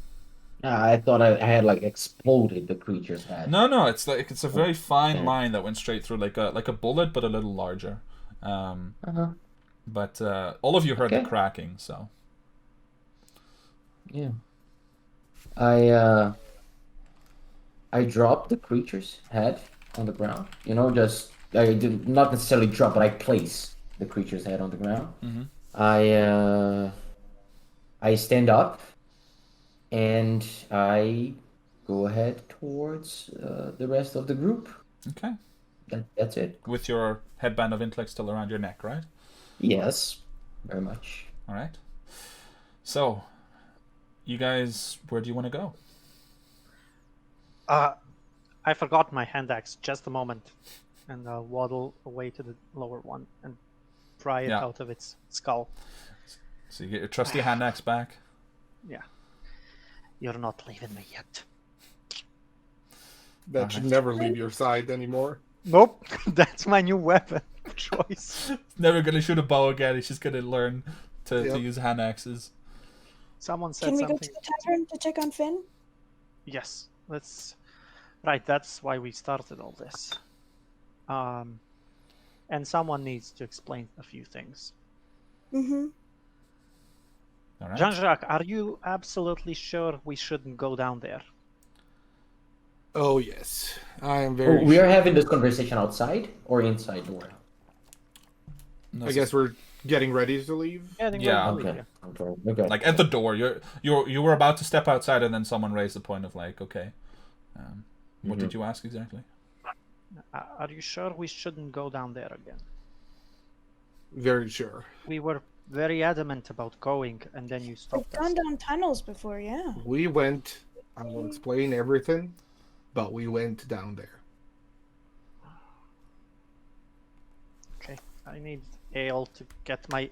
I thought I had like exploded the creature's head. No, it's like it's a very fine line that went straight through, like a bullet, but a little larger. But all of you heard the cracking, so yeah. I dropped the creature's head on the ground. I did not necessarily drop, but I place the creature's head on the ground. I stand up and I go ahead towards the rest of the group. Okay. That's it. With your headband of intellect still around your neck, right? Yes, very much. All right. So, you guys, where do you want to go? I forgot my hand axe. Just a moment, and I'll waddle away to the lower one and pry it out of its skull. So you get your trusty hand axe back. Yeah. You're not leaving me yet. That should never leave your side anymore. Nope, that's my new weapon choice. Never gonna shoot a bow again. He's just gonna learn to use hand axes. Someone said Can we something. go to the tavern to check on Finn? Yes, let's. Right, that's why we started all this. And someone needs to explain a few things. Mm-hmm. All right. Jean-Jacques, are you absolutely sure we shouldn't go down there? Oh yes, I am very. We are having this conversation outside or inside the warehouse? No, I guess we're getting ready to leave. Yeah, Okay. Like at the door, you were about to step outside, and then someone raised the point of like, okay, what did you ask exactly? Are you sure we shouldn't go down there again? Very sure. We were very adamant about going, and then you We've stopped gone us. down tunnels before, yeah. We went. I will explain everything, but we went down there. Okay, I need ale to get my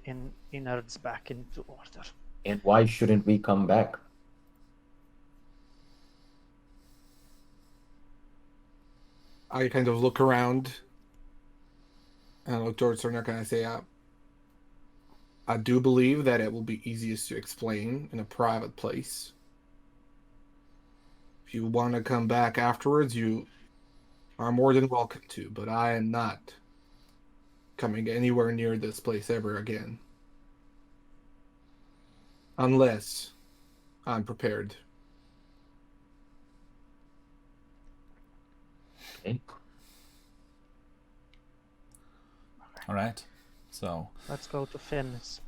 innards back into order. And why shouldn't we come back? I kind of look around and I look towards Cernak and I say, I do believe that it will be easiest to explain in a private place. If you want to come back afterwards, you are more than welcome to, but I am not coming anywhere near this place ever again. Unless I'm prepared. Okay. All right. So, Let's go to Finn's.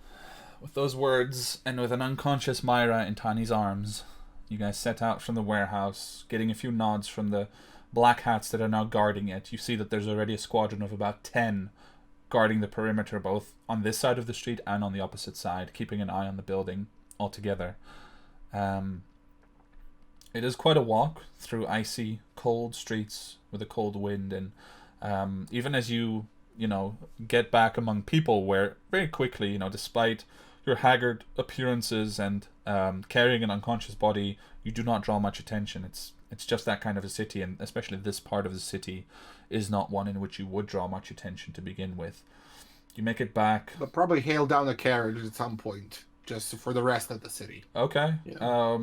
with those words, and with an unconscious Myra in Tani's arms, you guys set out from the warehouse, getting a few nods from the black hats that are now guarding it. You see that there's already a squadron of about 10 guarding the perimeter, both on this side of the street and on the opposite side, keeping an eye on the building altogether. It is quite a walk through icy, cold streets with a cold wind, and even as you get back among people where very quickly, despite your haggard appearances and carrying an unconscious body, you do not draw much attention. It's just that kind of a city, and especially this part of the city is not one in which you would draw much attention to begin with. You make it back. But probably hail down a carriage at some point, just for the rest of the city. Okay. Yeah.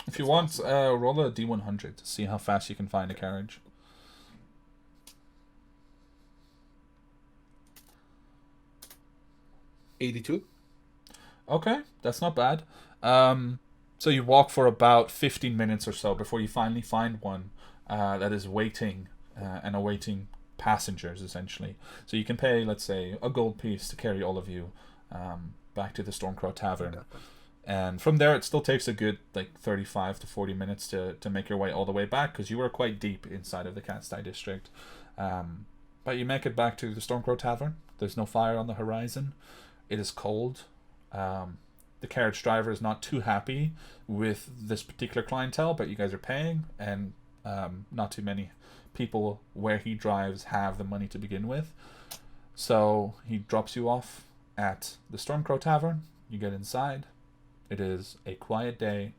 If you want, roll a D100 to see how fast you can find a carriage. 82. Okay, that's not bad. So you walk for about 15 minutes or so before you finally find one that is waiting and awaiting passengers, essentially. So you can pay, let's say, a gold piece to carry all of you back to the Stormcrow Tavern. And from there, it still takes a good 35 to 40 minutes to make your way all the way back, because you were quite deep inside of the Cat's Eye district. But you make it back to the Stormcrow Tavern. There's no fire on the horizon. It is cold. The carriage driver is not too happy with this particular clientele, but you guys are paying, and not too many people where he drives have the money to begin with. So he drops you off at the Stormcrow Tavern. You get inside. It is a quiet day.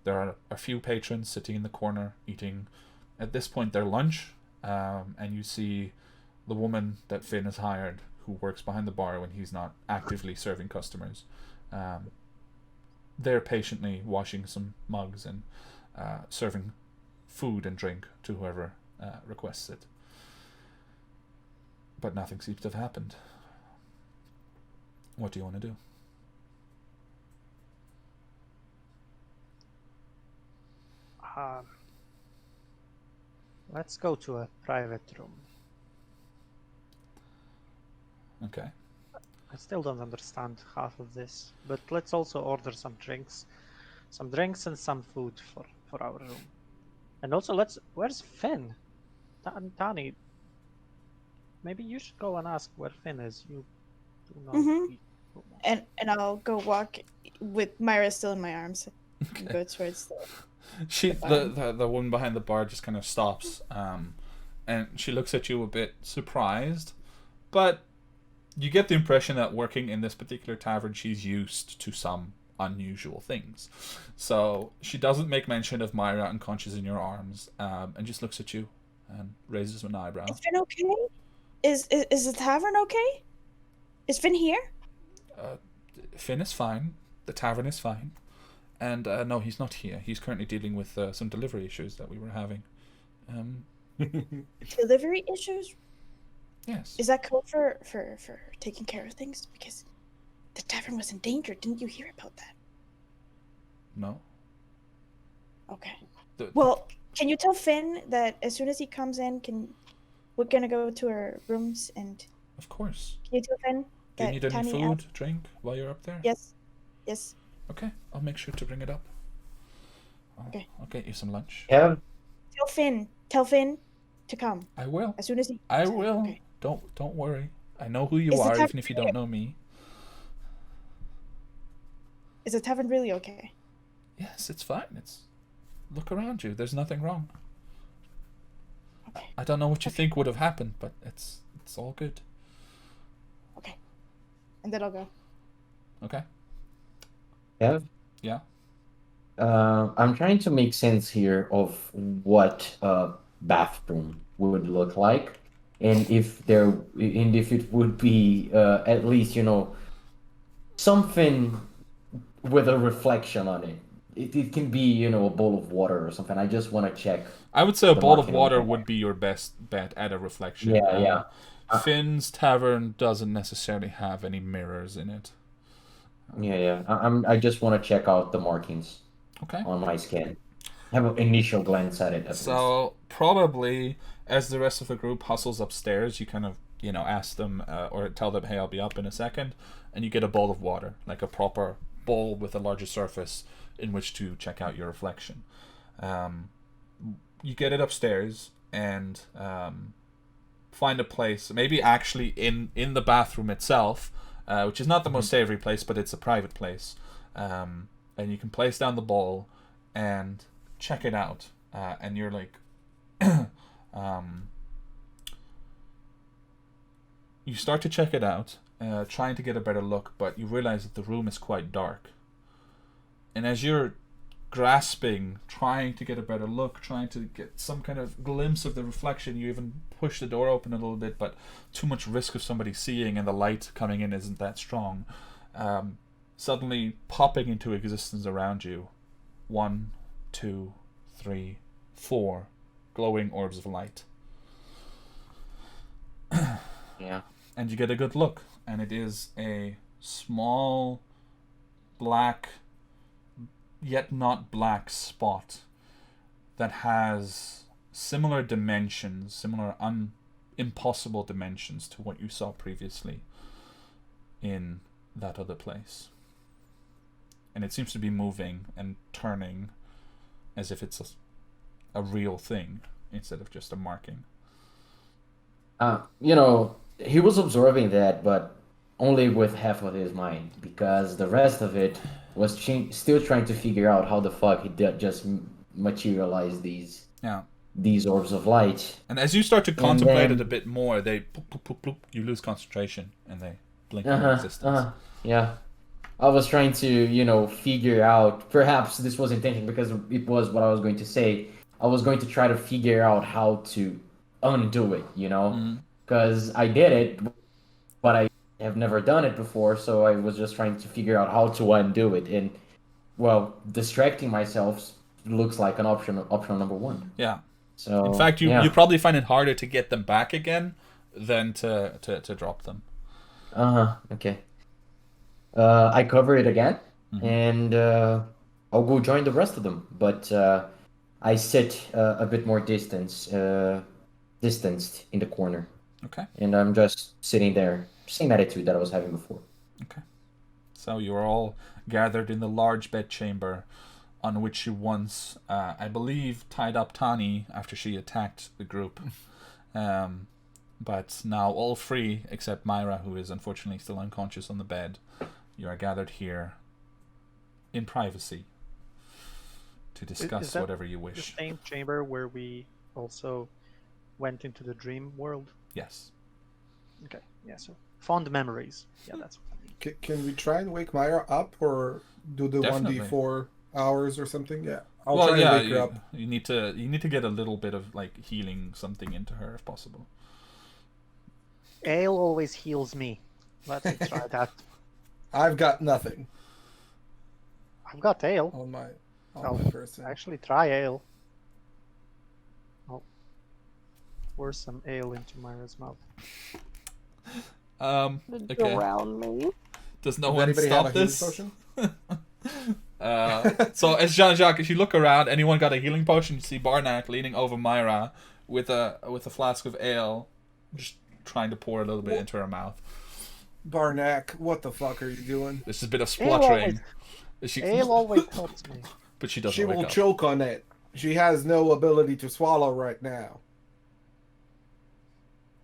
There are a few patrons sitting in the corner eating, at this point, their lunch, and you see the woman that Finn has hired, who works behind the bar when he's not actively serving customers. They're patiently washing some mugs and serving food and drink to whoever requests it. But nothing seems to have happened. What do you want to do? Let's go to a private room. Okay. I still don't understand half of this, but let's also order some drinks and some food for our room. And also, where's Finn? Tani, maybe you should go and ask where Finn is. You do not. Mhm. And I'll go walk with Myra still in my arms. Okay. And go towards The woman behind the bar just kind of stops, and she looks at you a bit surprised, but you get the impression that working in this particular tavern, she's used to some unusual things. So she doesn't make mention of Myra unconscious in your arms, and just looks at you and raises an eyebrow. Is Finn okay? Is the tavern okay? Is Finn here? Finn is fine. The tavern is fine. And no, he's not here. He's currently dealing with some delivery issues that we were having. Delivery issues? Yes. Is that code for taking care of things? Because the tavern was in danger. Didn't you hear about that? No. Okay. The- Well, can you tell Finn that as soon as he comes in, we're gonna go to our rooms, and Of course. can you tell Finn Do you that need any Tani food, asked- drink while you're up there? Yes. Yes. Okay, I'll make sure to bring it up. Okay. I'll get you some lunch. Have Tell Finn to come I will. as soon as he. I will. Okay. Don't worry. I know who you Is the are, tavern even if you don't know me. Is the tavern really okay? Yes, it's fine. Look around you. There's nothing wrong. Okay. I don't know what you think would have happened, but it's all good. Okay. And then I'll go. Okay. Have Yeah. I'm trying to make sense here of what a bathroom would look like, and if it would be at least something with a reflection on it. It can be a bowl of water or something. I just want to check. I would say a The bowl of marketing water plan. would be your best bet at a reflection. Yeah. Finn's Tavern doesn't necessarily have any mirrors in it. Yeah. I just want to check out the markings Okay. on my skin. Have an initial glance at it at least. So probably as the rest of the group hustles upstairs, you kind of ask them or tell them, hey, I'll be up in a second, and you get a bowl of water, like a proper bowl with a larger surface in which to check out your reflection. You get it upstairs and find a place, maybe actually in the bathroom itself, which is not the most savory place, but it's a private place, and you can place down the bowl and check it out, and you're like you start to check it out, trying to get a better look, but you realize that the room is quite dark. And as you're grasping, trying to get a better look, trying to get some kind of glimpse of the reflection, you even push the door open a little bit, but too much risk of somebody seeing, and the light coming in isn't that strong. Suddenly popping into existence around you. 1, 2, 3, 4 glowing orbs of light. Yeah. And you get a good look, and it is a small, black, yet not black spot that has similar dimensions, similar impossible dimensions to what you saw previously in that other place. And it seems to be moving and turning as if it's a real thing instead of just a marking. He was absorbing that, but only with half of his mind, because the rest of it was still trying to figure out how the fuck he did just materialize these orbs of light. And as you start to contemplate it a bit more, they poop, poop, poop, poop, you lose concentration and they blink into existence. Yeah. I was trying to, figure out, perhaps this was intentional because it was what I was going to say. I was going to try to figure out how to undo it, because I did it, but I have never done it before, so I was just trying to figure out how to undo it. And, well, distracting myself looks like an option number one. Yeah. So, in fact, you probably find it harder to get them back again than to drop them. Okay. I cover it again, and I'll go join the rest of them. But I sit a bit more distanced in the corner. Okay. And I'm just sitting there, same attitude that I was having before. Okay. So you are all gathered in the large bedchamber on which you once, I believe, tied up Tani after she attacked the group. But now all free except Myra, who is unfortunately still unconscious on the bed. You are gathered here in privacy to discuss whatever you wish. The same chamber where we also went into the dream world? Yes. Okay, yeah, so fond memories. Yeah, that's what I mean. Can we try and wake Myra up, or do the Definitely. 1d4 hours or something? Yeah, I'll try and wake her up. You need to get a little bit of healing something into her if possible. Ale always heals me. Let's try that. I've got nothing I've got ale. on my person. Actually, try ale. I'll pour some ale into Myra's mouth. Okay. Around me. Does no Does one anybody stop have a healing this? potion? So as Jean-Jacques, as you look around, anyone got a healing potion? You see Barnack leaning over Myra with a flask of ale, just trying to pour a little bit into her mouth. Barnack, what the fuck are you doing? There's a bit of spluttering. Ale always helps me. But she doesn't She wake will up. choke on it. She has no ability to swallow right now.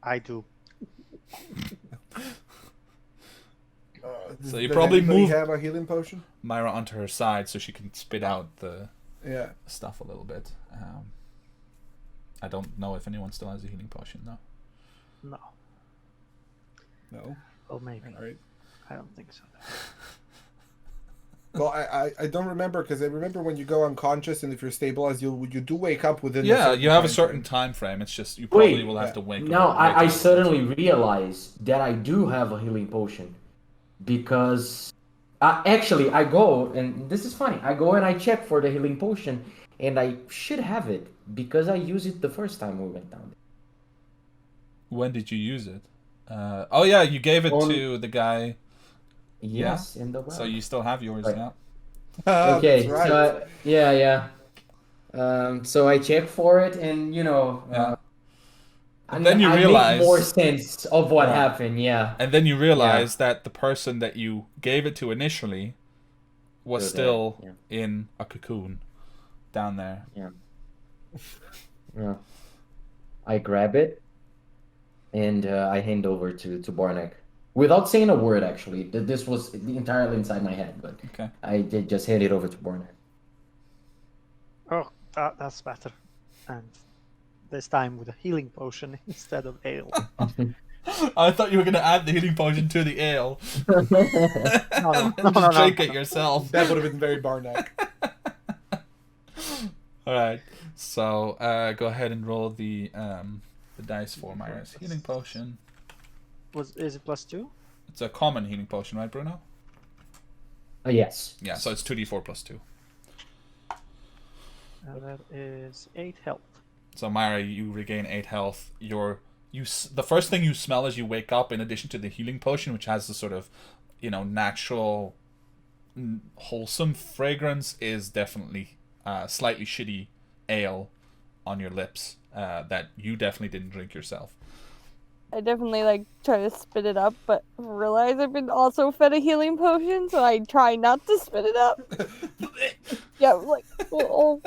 I do. So you Does probably anybody move have a healing potion? Myra onto her side so she can spit out the Yeah. stuff a little bit. I don't know if anyone still has a healing potion though. No. No. Well, maybe. All right. I don't think so. Well, I don't remember, because I remember when you go unconscious and if you're stabilized, you do wake up within. Yeah, you have a time certain frame. time frame. It's just you probably Wait, will have to wake Now up. I suddenly realize that I do have a healing potion, because actually I go, and this is funny, I go and I check for the healing potion, and I should have it because I used it the first time we went down there. When did you use it? Oh yeah, you gave it On- to the guy. Yes, in the well. So you still have yours Right. now. Okay, That's right. so yeah. So I check for it, and Yeah. and then you I realize- make more sense of what Yeah. happened. Yeah. And then you realize that the person that you gave it to initially was Still still there, in a cocoon down there. Yeah. I grab it, and I hand over to Barnack. Without saying a word, actually. This was entirely inside my head, but Okay. I did just hand it over to Barnack. Oh, that's better. And this time with a healing potion instead of ale. I thought you were going to add the healing potion to the ale. No, And no, just no. drink it yourself. That would have been very Barnack. Alright, so go ahead and roll the dice for Myra's healing potion. Is it +2? It's a common healing potion, right, Bruno? Yes. Yeah, so it's 2d4 plus 2. And that is 8 health. So Myra, you regain 8 health. The first thing you smell as you wake up, in addition to the healing potion, which has the sort of, natural, wholesome fragrance, is definitely slightly shitty ale on your lips that you definitely didn't drink yourself. I definitely try to spit it up, but realize I've been also fed a healing potion, so I try not to spit it up. Yeah, oh.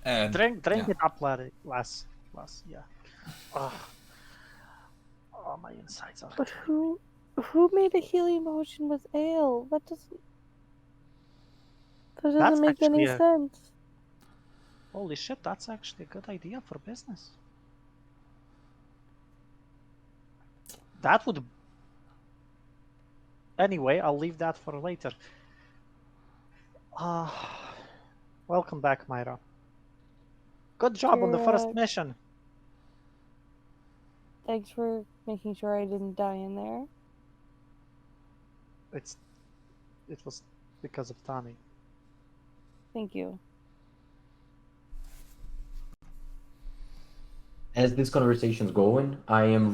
And Drink yeah. it up, lass. Yeah. Oh, my insides are. But who made a healing potion with ale? That doesn't That's make any actually sense. Holy shit, that's actually a good idea for business. That would. Anyway, I'll leave that for later. Welcome back, Myra. Good job on the first mission. Thanks for making sure I didn't die in there. It was because of Tani. Thank you. As this conversation's going, I am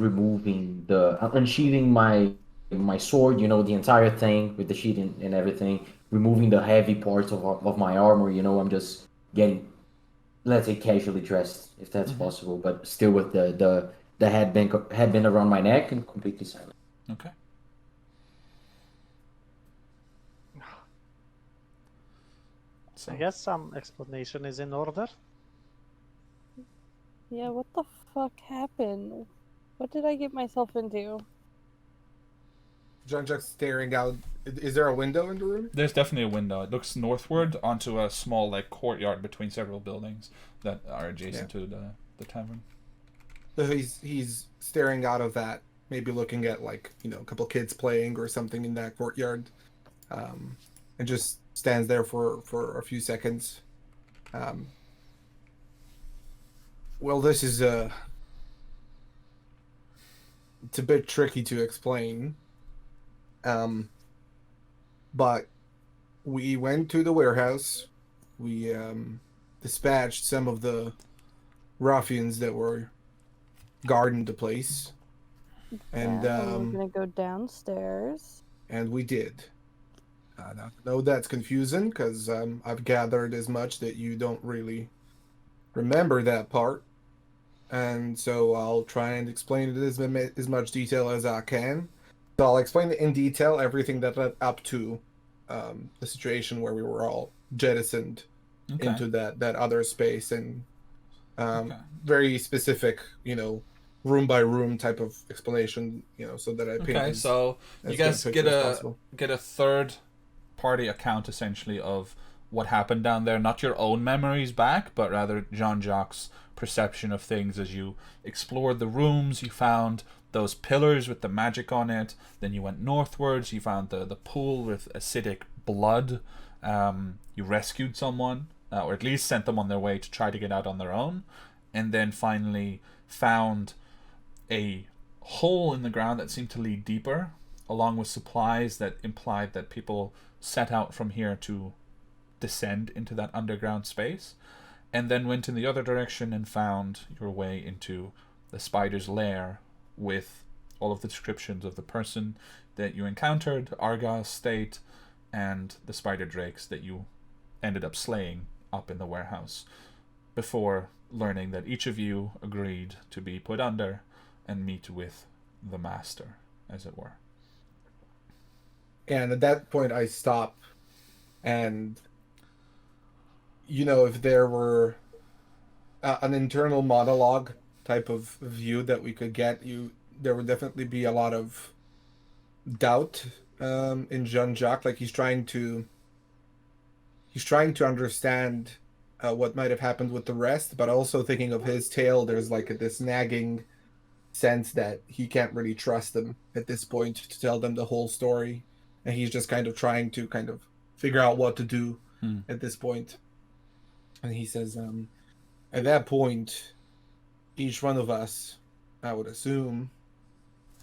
unsheathing my sword, the entire thing with the sheath and everything, removing the heavy parts of my armor, I'm just getting, let's say, casually dressed, if that's possible, but still with the headband around my neck and completely silent. Okay. So, I guess some explanation is in order. Yeah, what the fuck happened? What did I get myself into? John Jack's staring out. Is there a window in the room? there's definitely a window. It looks northward onto a small courtyard between several buildings that are adjacent to the tavern. So he's staring out of that, maybe looking at a couple kids playing or something in that courtyard, and just stands there for a few seconds. Well, this is it's a bit tricky to explain, but we went to the warehouse. We dispatched some of the ruffians that were guarding the place, and we're gonna go downstairs. and we did. I know that's confusing because I've gathered as much that you don't really remember that part, and so I'll try and explain it as much detail as I can. So I'll explain in detail everything that led up to the situation where we were all jettisoned into that other space, and very specific, room by room type of explanation, so that I paint. Okay, so you guys get a third party account essentially of what happened down there, not your own memories back, but rather Jean-Jacques' perception of things as you explored the rooms. You found those pillars with the magic on it, then you went northwards, you found the pool with acidic blood, you rescued someone, or at least sent them on their way to try to get out on their own, and then finally found a hole in the ground that seemed to lead deeper, along with supplies that implied that people set out from here to descend into that underground space, and then went in the other direction and found your way into the spider's lair with all of the descriptions of the person that you encountered, Arga's state, and the spider drakes that you ended up slaying up in the warehouse, before learning that each of you agreed to be put under and meet with the master, as it were. And at that point I stop, and if there were an internal monologue type of view that we could get, there would definitely be a lot of doubt in Jean-Jacques. Like he's trying to understand what might have happened with the rest, but also thinking of his tale. There's this nagging sense that he can't really trust them at this point to tell them the whole story, and he's just kind of trying to kind of figure out what to do at this point. And he says, at that point, each one of us, I would assume,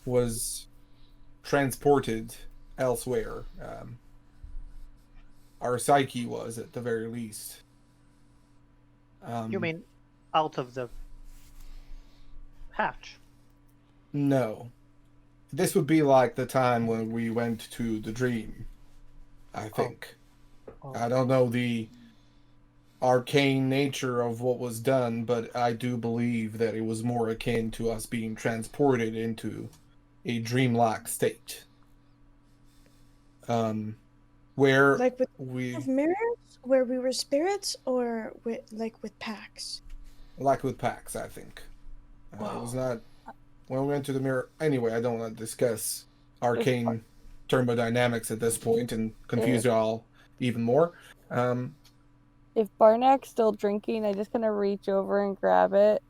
was transported elsewhere. Our psyche was, at the very least. You mean out of the hatch? No. This would be like the time when we went to the dream, I think. Oh. I don't know the arcane nature of what was done, but I do believe that it was more akin to us being transported into a dreamlike state. Where Like with we mirrors, where we were spirits, or with packs. like with packs, I think. It was not when we went to the mirror. Anyway, I don't want to discuss arcane thermodynamics at this point and confuse y'all even more. If Barnak's still drinking, I'm just gonna reach over and grab it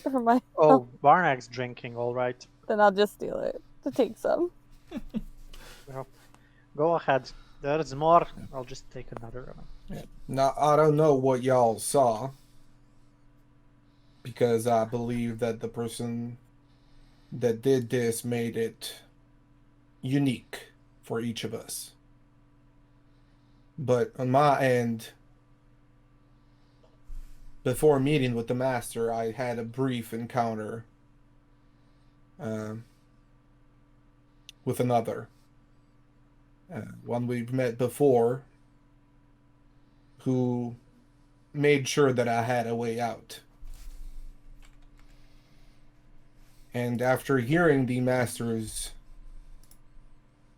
for my. Oh, Barnak's drinking, all right. Then I'll just steal it to take some. Well, go ahead. There's more. I'll just take another one. Yeah. Now, I don't know what y'all saw, because I believe that the person that did this made it unique for each of us. But on my end, before meeting with the master, I had a brief encounter with another. One we've met before, who made sure that I had a way out. And after hearing the master's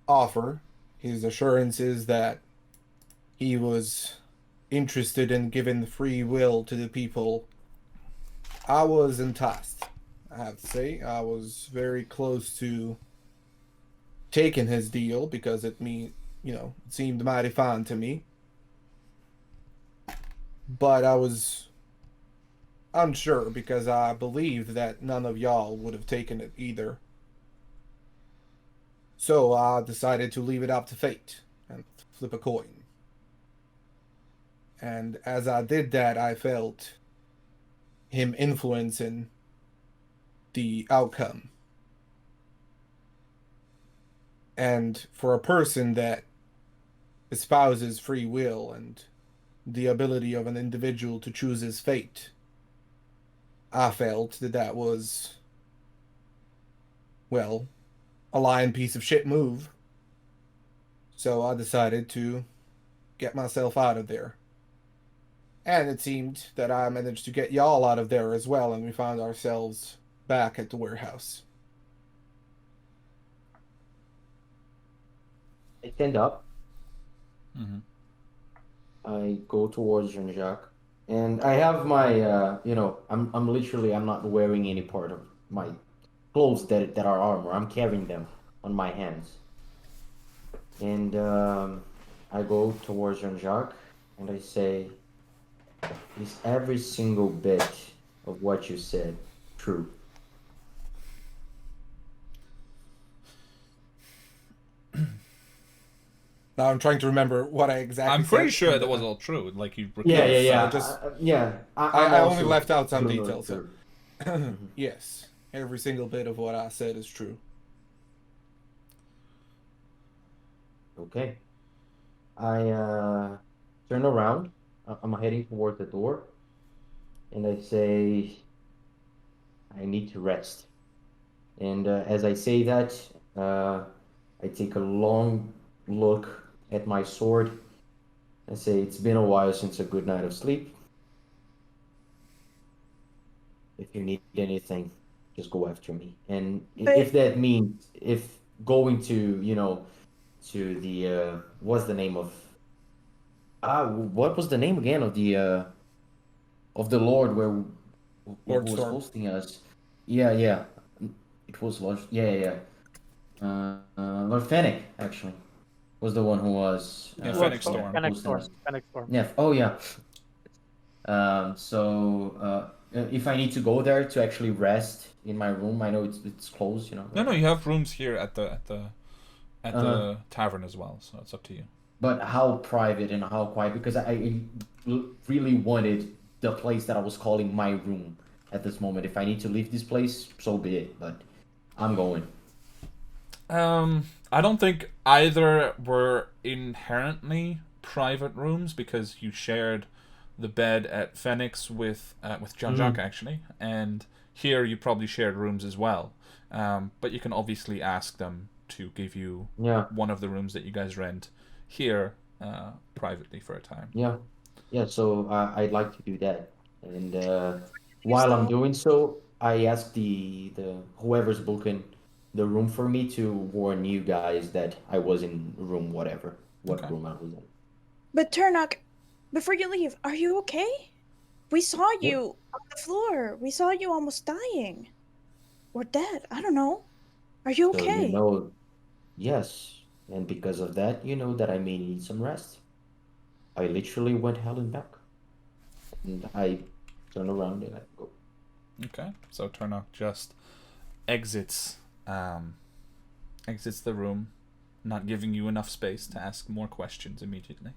offer, his assurances that he was interested in giving free will to the people, I was enticed. I have to say, I was very close to taking his deal because it seemed mighty fine to me. But I was unsure because I believed that none of y'all would have taken it either. So I decided to leave it up to fate and flip a coin. And as I did that, I felt him influencing the outcome. And for a person that espouses free will and the ability of an individual to choose his fate, I felt that that was, well, a lying piece of shit move. So I decided to get myself out of there. And it seemed that I managed to get y'all out of there as well, and we found ourselves back at the warehouse. I stand up. Mm-hmm. I go towards Jean-Jacques, and I have my, I'm not wearing any part of my clothes that are armor. I'm carrying them on my hands, and I go towards Jean-Jacques, and I say, "Is every single bit of what you said true?" Now I'm trying to remember what I exactly I'm pretty said. sure that was all true. Like you. Yeah. I I'm only also left out some true, details. true. Yes, every single bit of what I said is true. Okay. I turn around. I'm heading towards the door, and I say, "I need to rest." And as I say that, I take a long look at my sword and say, "It's been a while since a good night of sleep. If you need anything, just go after me." And if that means going to the what's the name of what was the name again of the Lord where Lord who was Storm. hosting us? Yeah. It was Lord. Yeah. Lord Fennec actually was the one who was Yeah, Fennec Storm. Fennec hosting Storm. us. Fennec Storm. Yeah. Oh yeah. If I need to go there to actually rest in my room, I know it's closed, you know. No, you have rooms here at the Uh-huh. tavern as well, so it's up to you. But how private and how quiet? Because I really wanted the place that I was calling my room at this moment. If I need to leave this place, so be it. But I'm going. I don't think either were inherently private rooms because you shared the bed at Phoenix with Jean-Jacques actually, and here you probably shared rooms as well. But you can obviously ask them to give you Yeah, one of the rooms that you guys rent here privately for a time. yeah, yeah. So I'd like to do that. And Use while I'm the doing so, I ask the whoever's booking the room for me to warn you guys that I was in room whatever, what Okay. room I was in. But Turnock, before you leave, are you okay? We saw you on the floor. We saw you almost dying. Or dead. I don't know. Are you So you okay? know, yes, and because of that, you know that I may need some rest. I literally went hell and back, and I turn around and I go. Okay. So Turnock just exits exits the room, not giving you enough space to ask more questions immediately.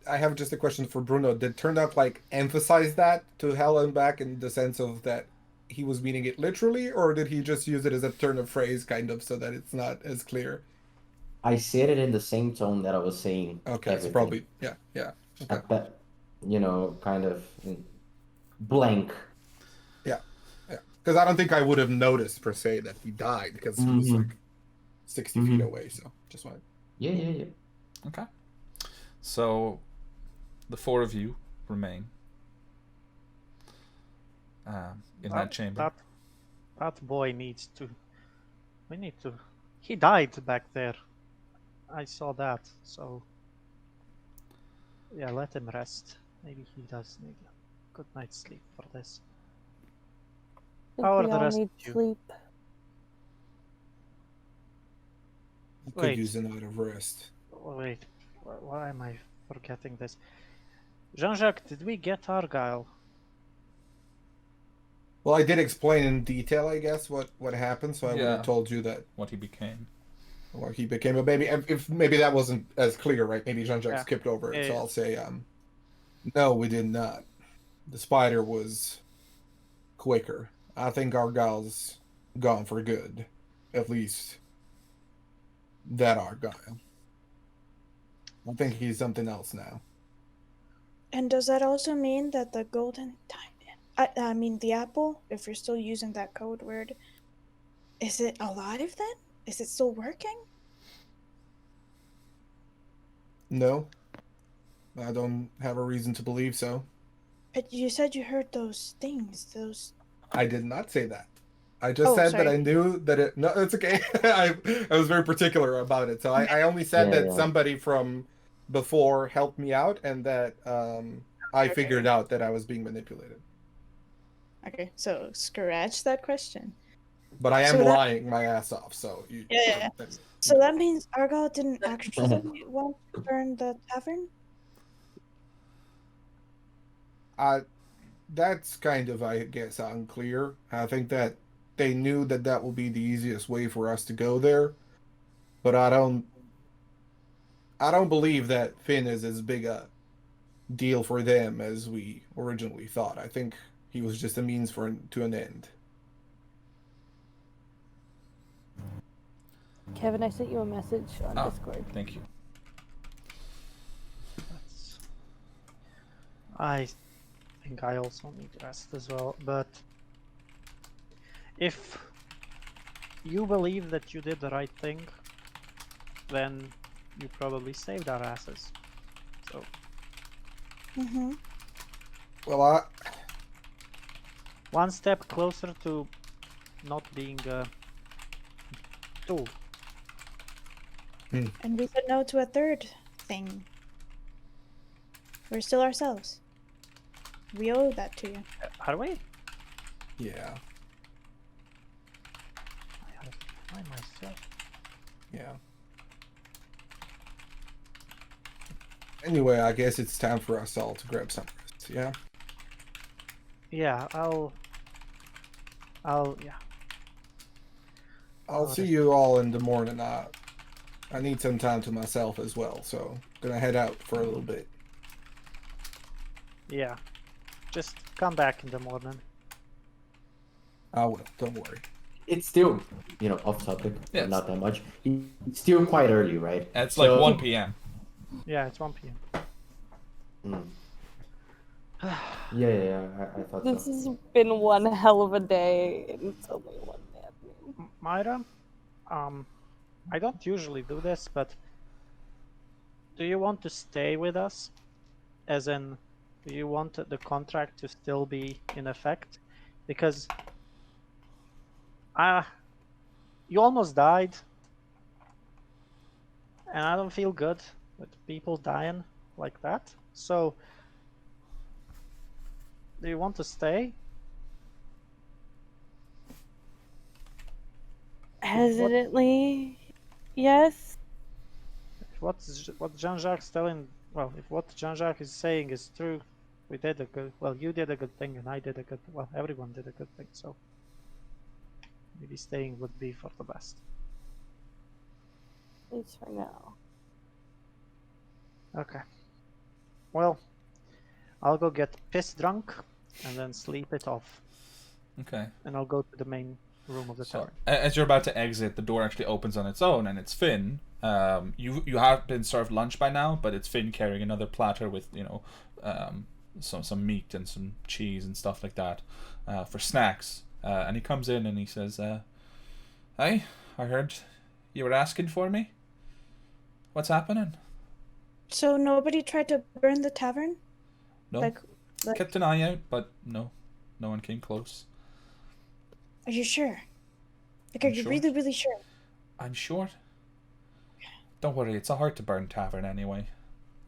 I have just a question for Bruno. Did Turnout like emphasize that to hell and back in the sense of that he was meaning it literally, or did he just use it as a turn of phrase, kind of, so that it's not as clear? I said it in the same tone that I was saying Okay, so everything. probably yeah. Okay. At that, kind of blank. Yeah. Because I don't think I would have noticed per se that he died because he was like 60 feet away. So just wanted. Yeah. Okay. So the four of you remain in that chamber. That boy needs to. We need to. He died back there. I saw that. So yeah, let him rest. Maybe he does need a good night's sleep for this. I How think are we the all rest need of you? sleep. Could Wait. use a night of rest. Wait, why am I forgetting this? Jean-Jacques, did we get Argyle? Well, I did explain in detail, I guess, what happened. So I would Yeah. have told you that What he became. or he became. But maybe if maybe that wasn't as clear, right? Maybe Jean-Jacques Yeah. skipped over it. So Yeah. I'll say, no, we did not. The spider was quicker. I think Argyle's gone for good. At least that Argyle. I think he's something else now. And does that also mean that the golden diamond, I mean the apple, if you're still using that code word, is it alive then? Is it still working? No, I don't have a reason to believe so. But you said you heard those things, those... I did not say that. I just Oh, said that sorry. I knew that it. No, it's okay. I was very particular about it. So I only said Yeah, that yeah. somebody from before helped me out, and that I Okay. figured out that I was being manipulated. Okay, so scratch that question. But I am So that- lying my ass off. So you. Yeah. So that means Argyle didn't actually want to burn the tavern? That's kind of, I guess, unclear. I think that they knew that that will be the easiest way for us to go there, but I don't believe that Finn is as big a deal for them as we originally thought. I think he was just a means to an end. Kevin, I sent you a message on Ah. Discord. Thank you. I think I also need rest as well, but if you believe that you did the right thing, then you probably saved our asses. So Mm-hmm. Well, one step closer to not being a tool. And we said no to a third thing. We're still ourselves. We owe that to you. Are we? yeah. I have to find myself. Yeah. Anyway, I guess it's time for us all to grab some rest, yeah? Yeah, yeah. I'll see you all in the morning. I need some time to myself as well, so gonna head out for a little bit. Yeah. Just come back in the morning. I will. Don't worry. It's still, off topic, Yes. but not that much. It's still quite early, right? It's like So- 1 p.m. Yeah, it's 1 p.m. Mm. Yeah, I thought This so. has been one hell of a day, and it's only 1 p.m. Myra, I don't usually do this, but do you want to stay with us? As in, do you want the contract to still be in effect? Because you almost died, and I don't feel good with people dying like that. So, do you want to stay? Hesitantly, yes. If what Jean-Jacques telling, well, if what Jean-Jacques is saying is true, we did a good. Well, you did a good thing, and I did a good. Well, everyone did a good thing. So maybe staying would be for the best. At least for now. Okay. Well, I'll go get piss drunk and then sleep it off, Okay. and I'll go to the main room of the So tavern. as you're about to exit, the door actually opens on its own, and it's Finn. You have been served lunch by now, but it's Finn carrying another platter with some meat and some cheese and stuff like that for snacks. And he comes in and he says, "Hey, I heard you were asking for me. What's happening?" So nobody tried to burn the tavern? No, Like, kept an eye out, but no one came close. are you sure? Like, are I'm you sure. really, really sure? I'm sure. Don't worry, it's a hard to burn tavern anyway.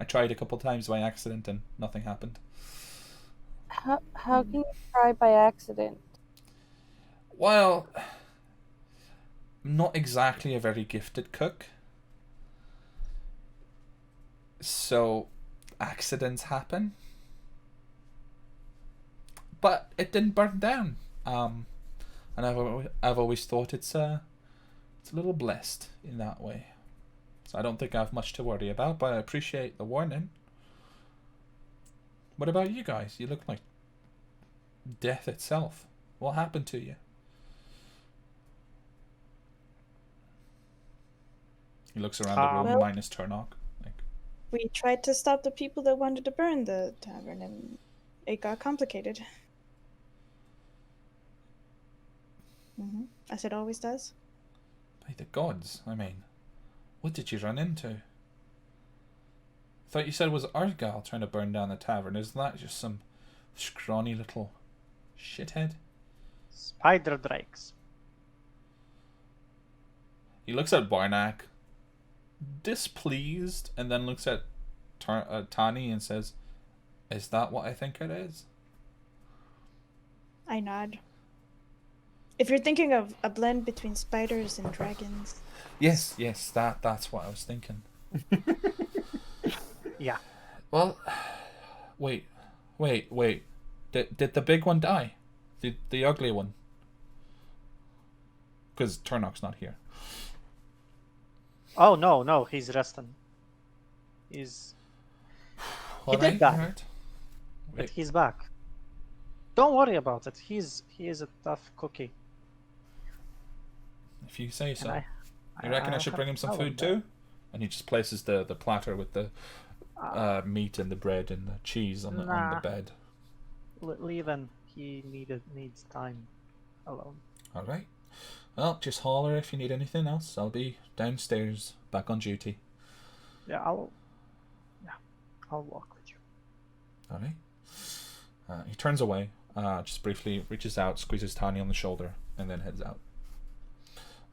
I tried a couple times by accident and nothing happened. How can you try by accident? Well, I'm not exactly a very gifted cook. So, accidents happen. But it didn't burn down. And I've always thought it's a little blessed in that way. So I don't think I have much to worry about, but I appreciate the warning. What about you guys? You look like death itself. What happened to you? He looks around the room, Well- minus Turnock. We tried to stop the people that wanted to burn the tavern, and it got complicated. As it always does. By the gods, I mean, what did you run into? I thought you said it was Argyle trying to burn down the tavern. Isn't that just some scrawny little shithead? Spider drakes. He looks at Barnack, displeased, and then looks at Tani and says, "Is that what I think it is?" I nod. If you're thinking of a blend between spiders and dragons. Yes, that's what I was thinking. Yeah. Well, wait. Did the big one die? The ugly one? Because Turnock's not here. Oh no, he's resting. He did die, Alright. but he's back. Don't worry about it. He is a tough cookie. If you say so. And You reckon I should bring him some food too? And he just places the platter with the meat and the bread and the cheese on the Nah. bed. Leave him. He needs time alone. Alright. Well, just holler if you need anything else. I'll be downstairs, back on duty. Yeah, I'll walk with you. Alright. He turns away, just briefly reaches out, squeezes Tani on the shoulder, and then heads out.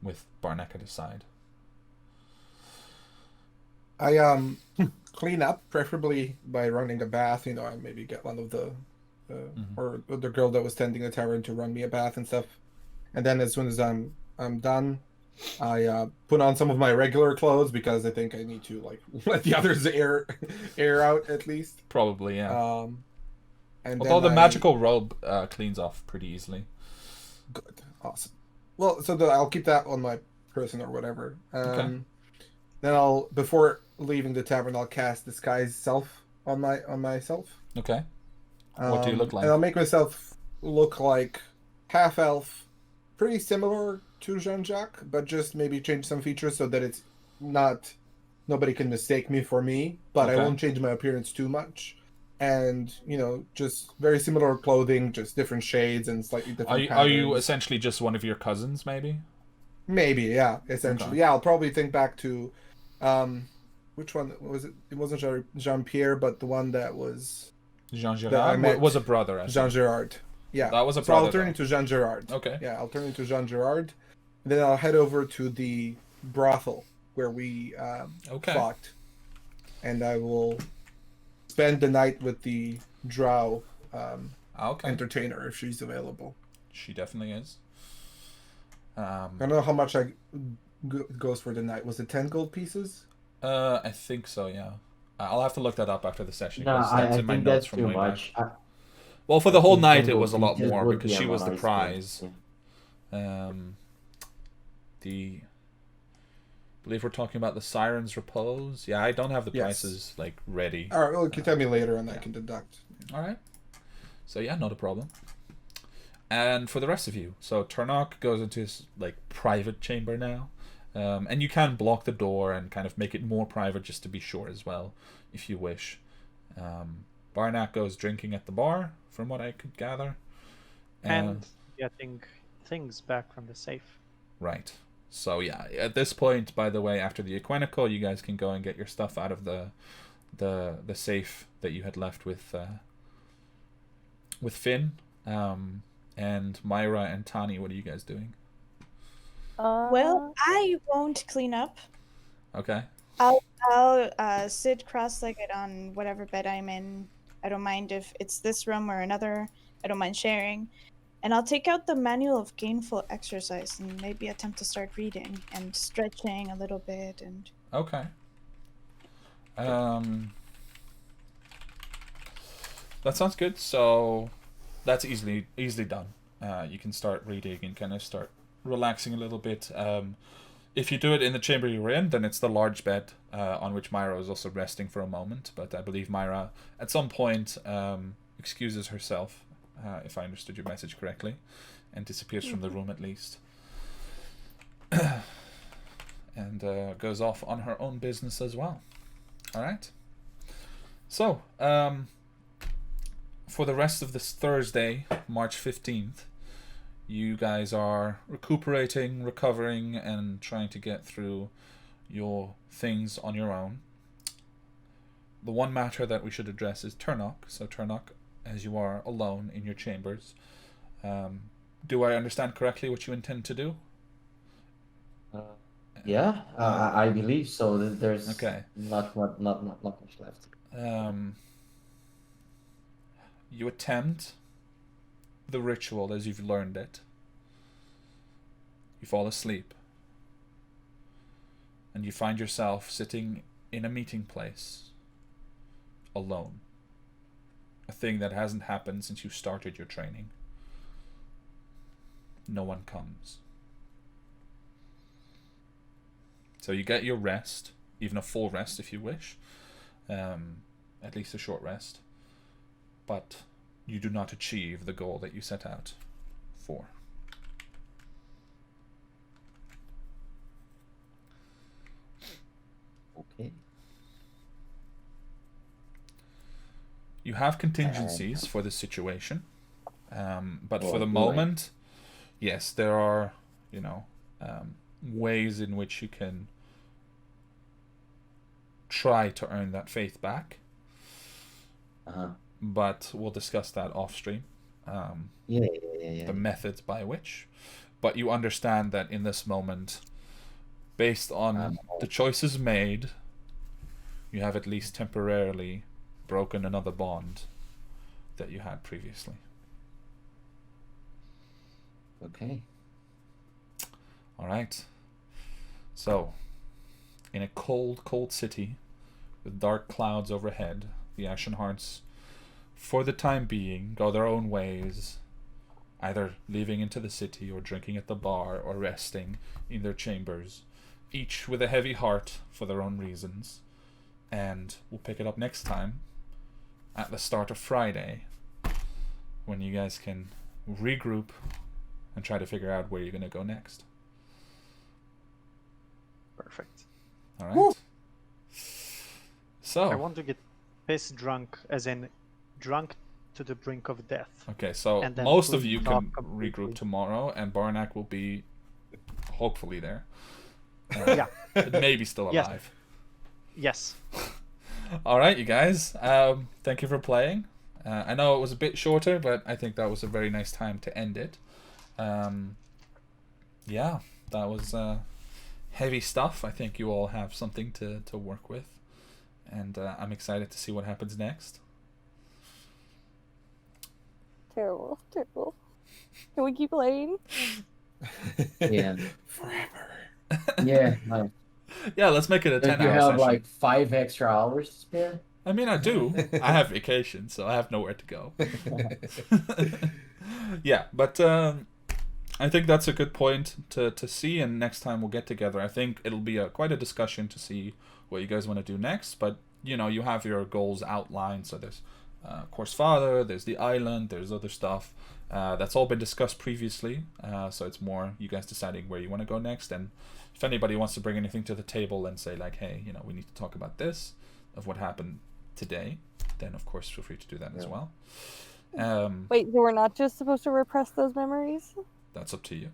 With Barnack at his side. I clean up, preferably by running a bath. I maybe get one of the or the girl that was tending the tavern to run me a bath and stuff. And then as soon as I'm done, I put on some of my regular clothes because I think I need to let the others air out at least. Probably, yeah. And Although then the magical robe cleans off pretty easily. Good, awesome. Well, so I'll keep that on my person or whatever. Okay. Then I'll, before leaving the tavern, I'll cast Disguise Self on myself. Okay. What do you look like? And I'll make myself look like half elf, pretty similar to Jean-Jacques, but just maybe change some features so that it's not, nobody can mistake me for me, but I Okay. won't change my appearance too much. And, you know, just very similar clothing, just different shades and slightly different Are you patterns. essentially just one of your cousins, maybe? Maybe, yeah, essentially. Okay. Yeah, I'll probably think back to, which one was it? It wasn't Jean-Pierre, but the one that was Jean that I Girard met. was a brother, I Jean think. Gerard. Yeah. That was a So I'll brother, turn though. into Jean Gerard. Okay. Yeah, I'll turn into Jean Gerard. Then I'll head over to the brothel where we Okay. fought. And I will spend the night with the drow Okay. entertainer if she's available. She definitely is. I don't know how much goes for the night. Was it 10 gold pieces? I think so, yeah. I'll have to look that up after the session. No, 'Cause I that's in my think notes that's from too way much. back. Well, for the whole think night, it single was a lot pieces more would because be she a was the nice prize. Yeah. I believe we're talking about the Siren's Repose. Yeah, I don't have the Yes. prices like ready. All right, well, you can tell me later and I can deduct. All right. So yeah, not a problem. And for the rest of you, so Turnock goes into his like private chamber now, and you can block the door and kind of make it more private just to be sure as well, if you wish. Barnack goes drinking at the bar, from what I could gather. And getting things back from the safe. Right. So yeah, at this point, by the way, after the Equinical, you guys can go and get your stuff out of the safe that you had left with Finn. And Myra and Tani, what are you guys doing? Well, I won't clean up. Okay. I'll sit cross-legged on whatever bed I'm in. I don't mind if it's this room or another. I don't mind sharing. And I'll take out the manual of gainful exercise and maybe attempt to start reading and stretching a little bit and Okay. That sounds good. So that's easily done. You can start reading and kind of start relaxing a little bit. If you do it in the chamber you were in, then it's the large bed on which Myra is also resting for a moment. But I believe Myra, at some point, excuses herself, if I understood your message correctly, and disappears from the room at least. And goes off on her own business as well. All right. So, for the rest of this Thursday, March 15th, you guys are recuperating, recovering, and trying to get through your things on your own. The one matter that we should address is Turnock. So Turnock, as you are alone in your chambers, do I understand correctly what you intend to do? Yeah, I believe so. There's Okay. not much left. You attempt the ritual as you've learned it. You fall asleep. And you find yourself sitting in a meeting place, alone. A thing that hasn't happened since you started your training. No one comes. So you get your rest, even a full rest if you wish. At least a short rest. But you do not achieve the goal that you set out for. Okay. You have contingencies for this situation, but for the Oh, boy. moment, yes, there are, ways in which you can try to earn that faith back. But we'll discuss that off stream. Yeah. The methods by which. But you understand that in this moment, based on the choices made, you have at least temporarily broken another bond that you had previously. Okay. All right. So, in a cold, cold city with dark clouds overhead, the Ashen Hearts for the time being, go their own ways, either leaving into the city or drinking at the bar or resting in their chambers, each with a heavy heart for their own reasons. And we'll pick it up next time at the start of Friday, when you guys can regroup and try to figure out where you're going to go next. Perfect. All right. So I want to get piss drunk, as in drunk to the brink of death. okay, so And then most of we'll you talk can completely. regroup tomorrow, and Barnack will be hopefully there. Yeah. Maybe still Yes. alive. Yes. All right, you guys. Thank you for playing. I know it was a bit shorter, but I think that was a very nice time to end it. Yeah, that was heavy stuff. I think you all have something to work with, and I'm excited to see what happens next. Terrible, terrible. Can we keep playing? Yeah. Forever. Yeah. Nice. Yeah, let's make it a Don't you 10-hour have session. like 5 extra hours to spare? I mean, I do. I have vacation, so I have nowhere to go. Yeah, but I think that's a good point to see, and next time we'll get together. I think it'll be quite a discussion to see what you guys want to do next, but you know, you have your goals outlined, so there's Course Father, there's the island, there's other stuff. That's all been discussed previously, so it's more you guys deciding where you want to go next, and if anybody wants to bring anything to the table and say like, hey, you know, we need to talk about this, of what happened today, then of course feel free to do that as well. Wait, so we're not just supposed to repress those memories? That's up to you.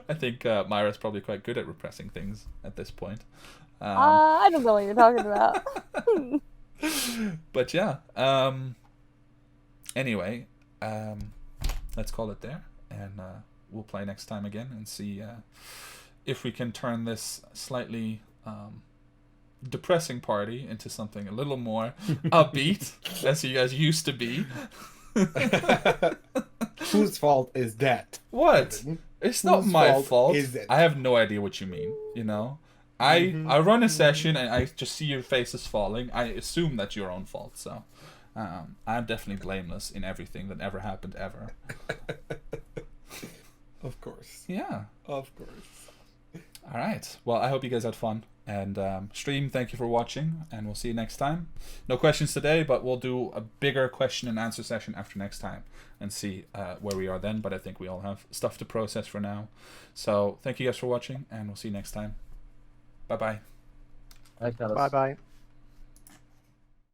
I think Myra's probably quite good at repressing things at this point. I don't know what you're talking about. But yeah, anyway, let's call it there, and we'll play next time again and see if we can turn this slightly depressing party into something a little more upbeat, as you guys used to be. Whose fault is that? What? It's not Whose my fault fault. is it? I have no idea what you mean, you know? I run a session and I just see your faces falling. I assume that's your own fault, so I'm definitely blameless in everything that ever happened ever. Of course. Yeah. Of course. All right. Well, I hope you guys had fun. And stream, thank you for watching, and we'll see you next time. No questions today, but we'll do a bigger question and answer session after next time and see where we are then. But I think we all have stuff to process for now. So thank you guys for watching, and we'll see you next time. Bye-bye. Bye, fellas. Bye bye.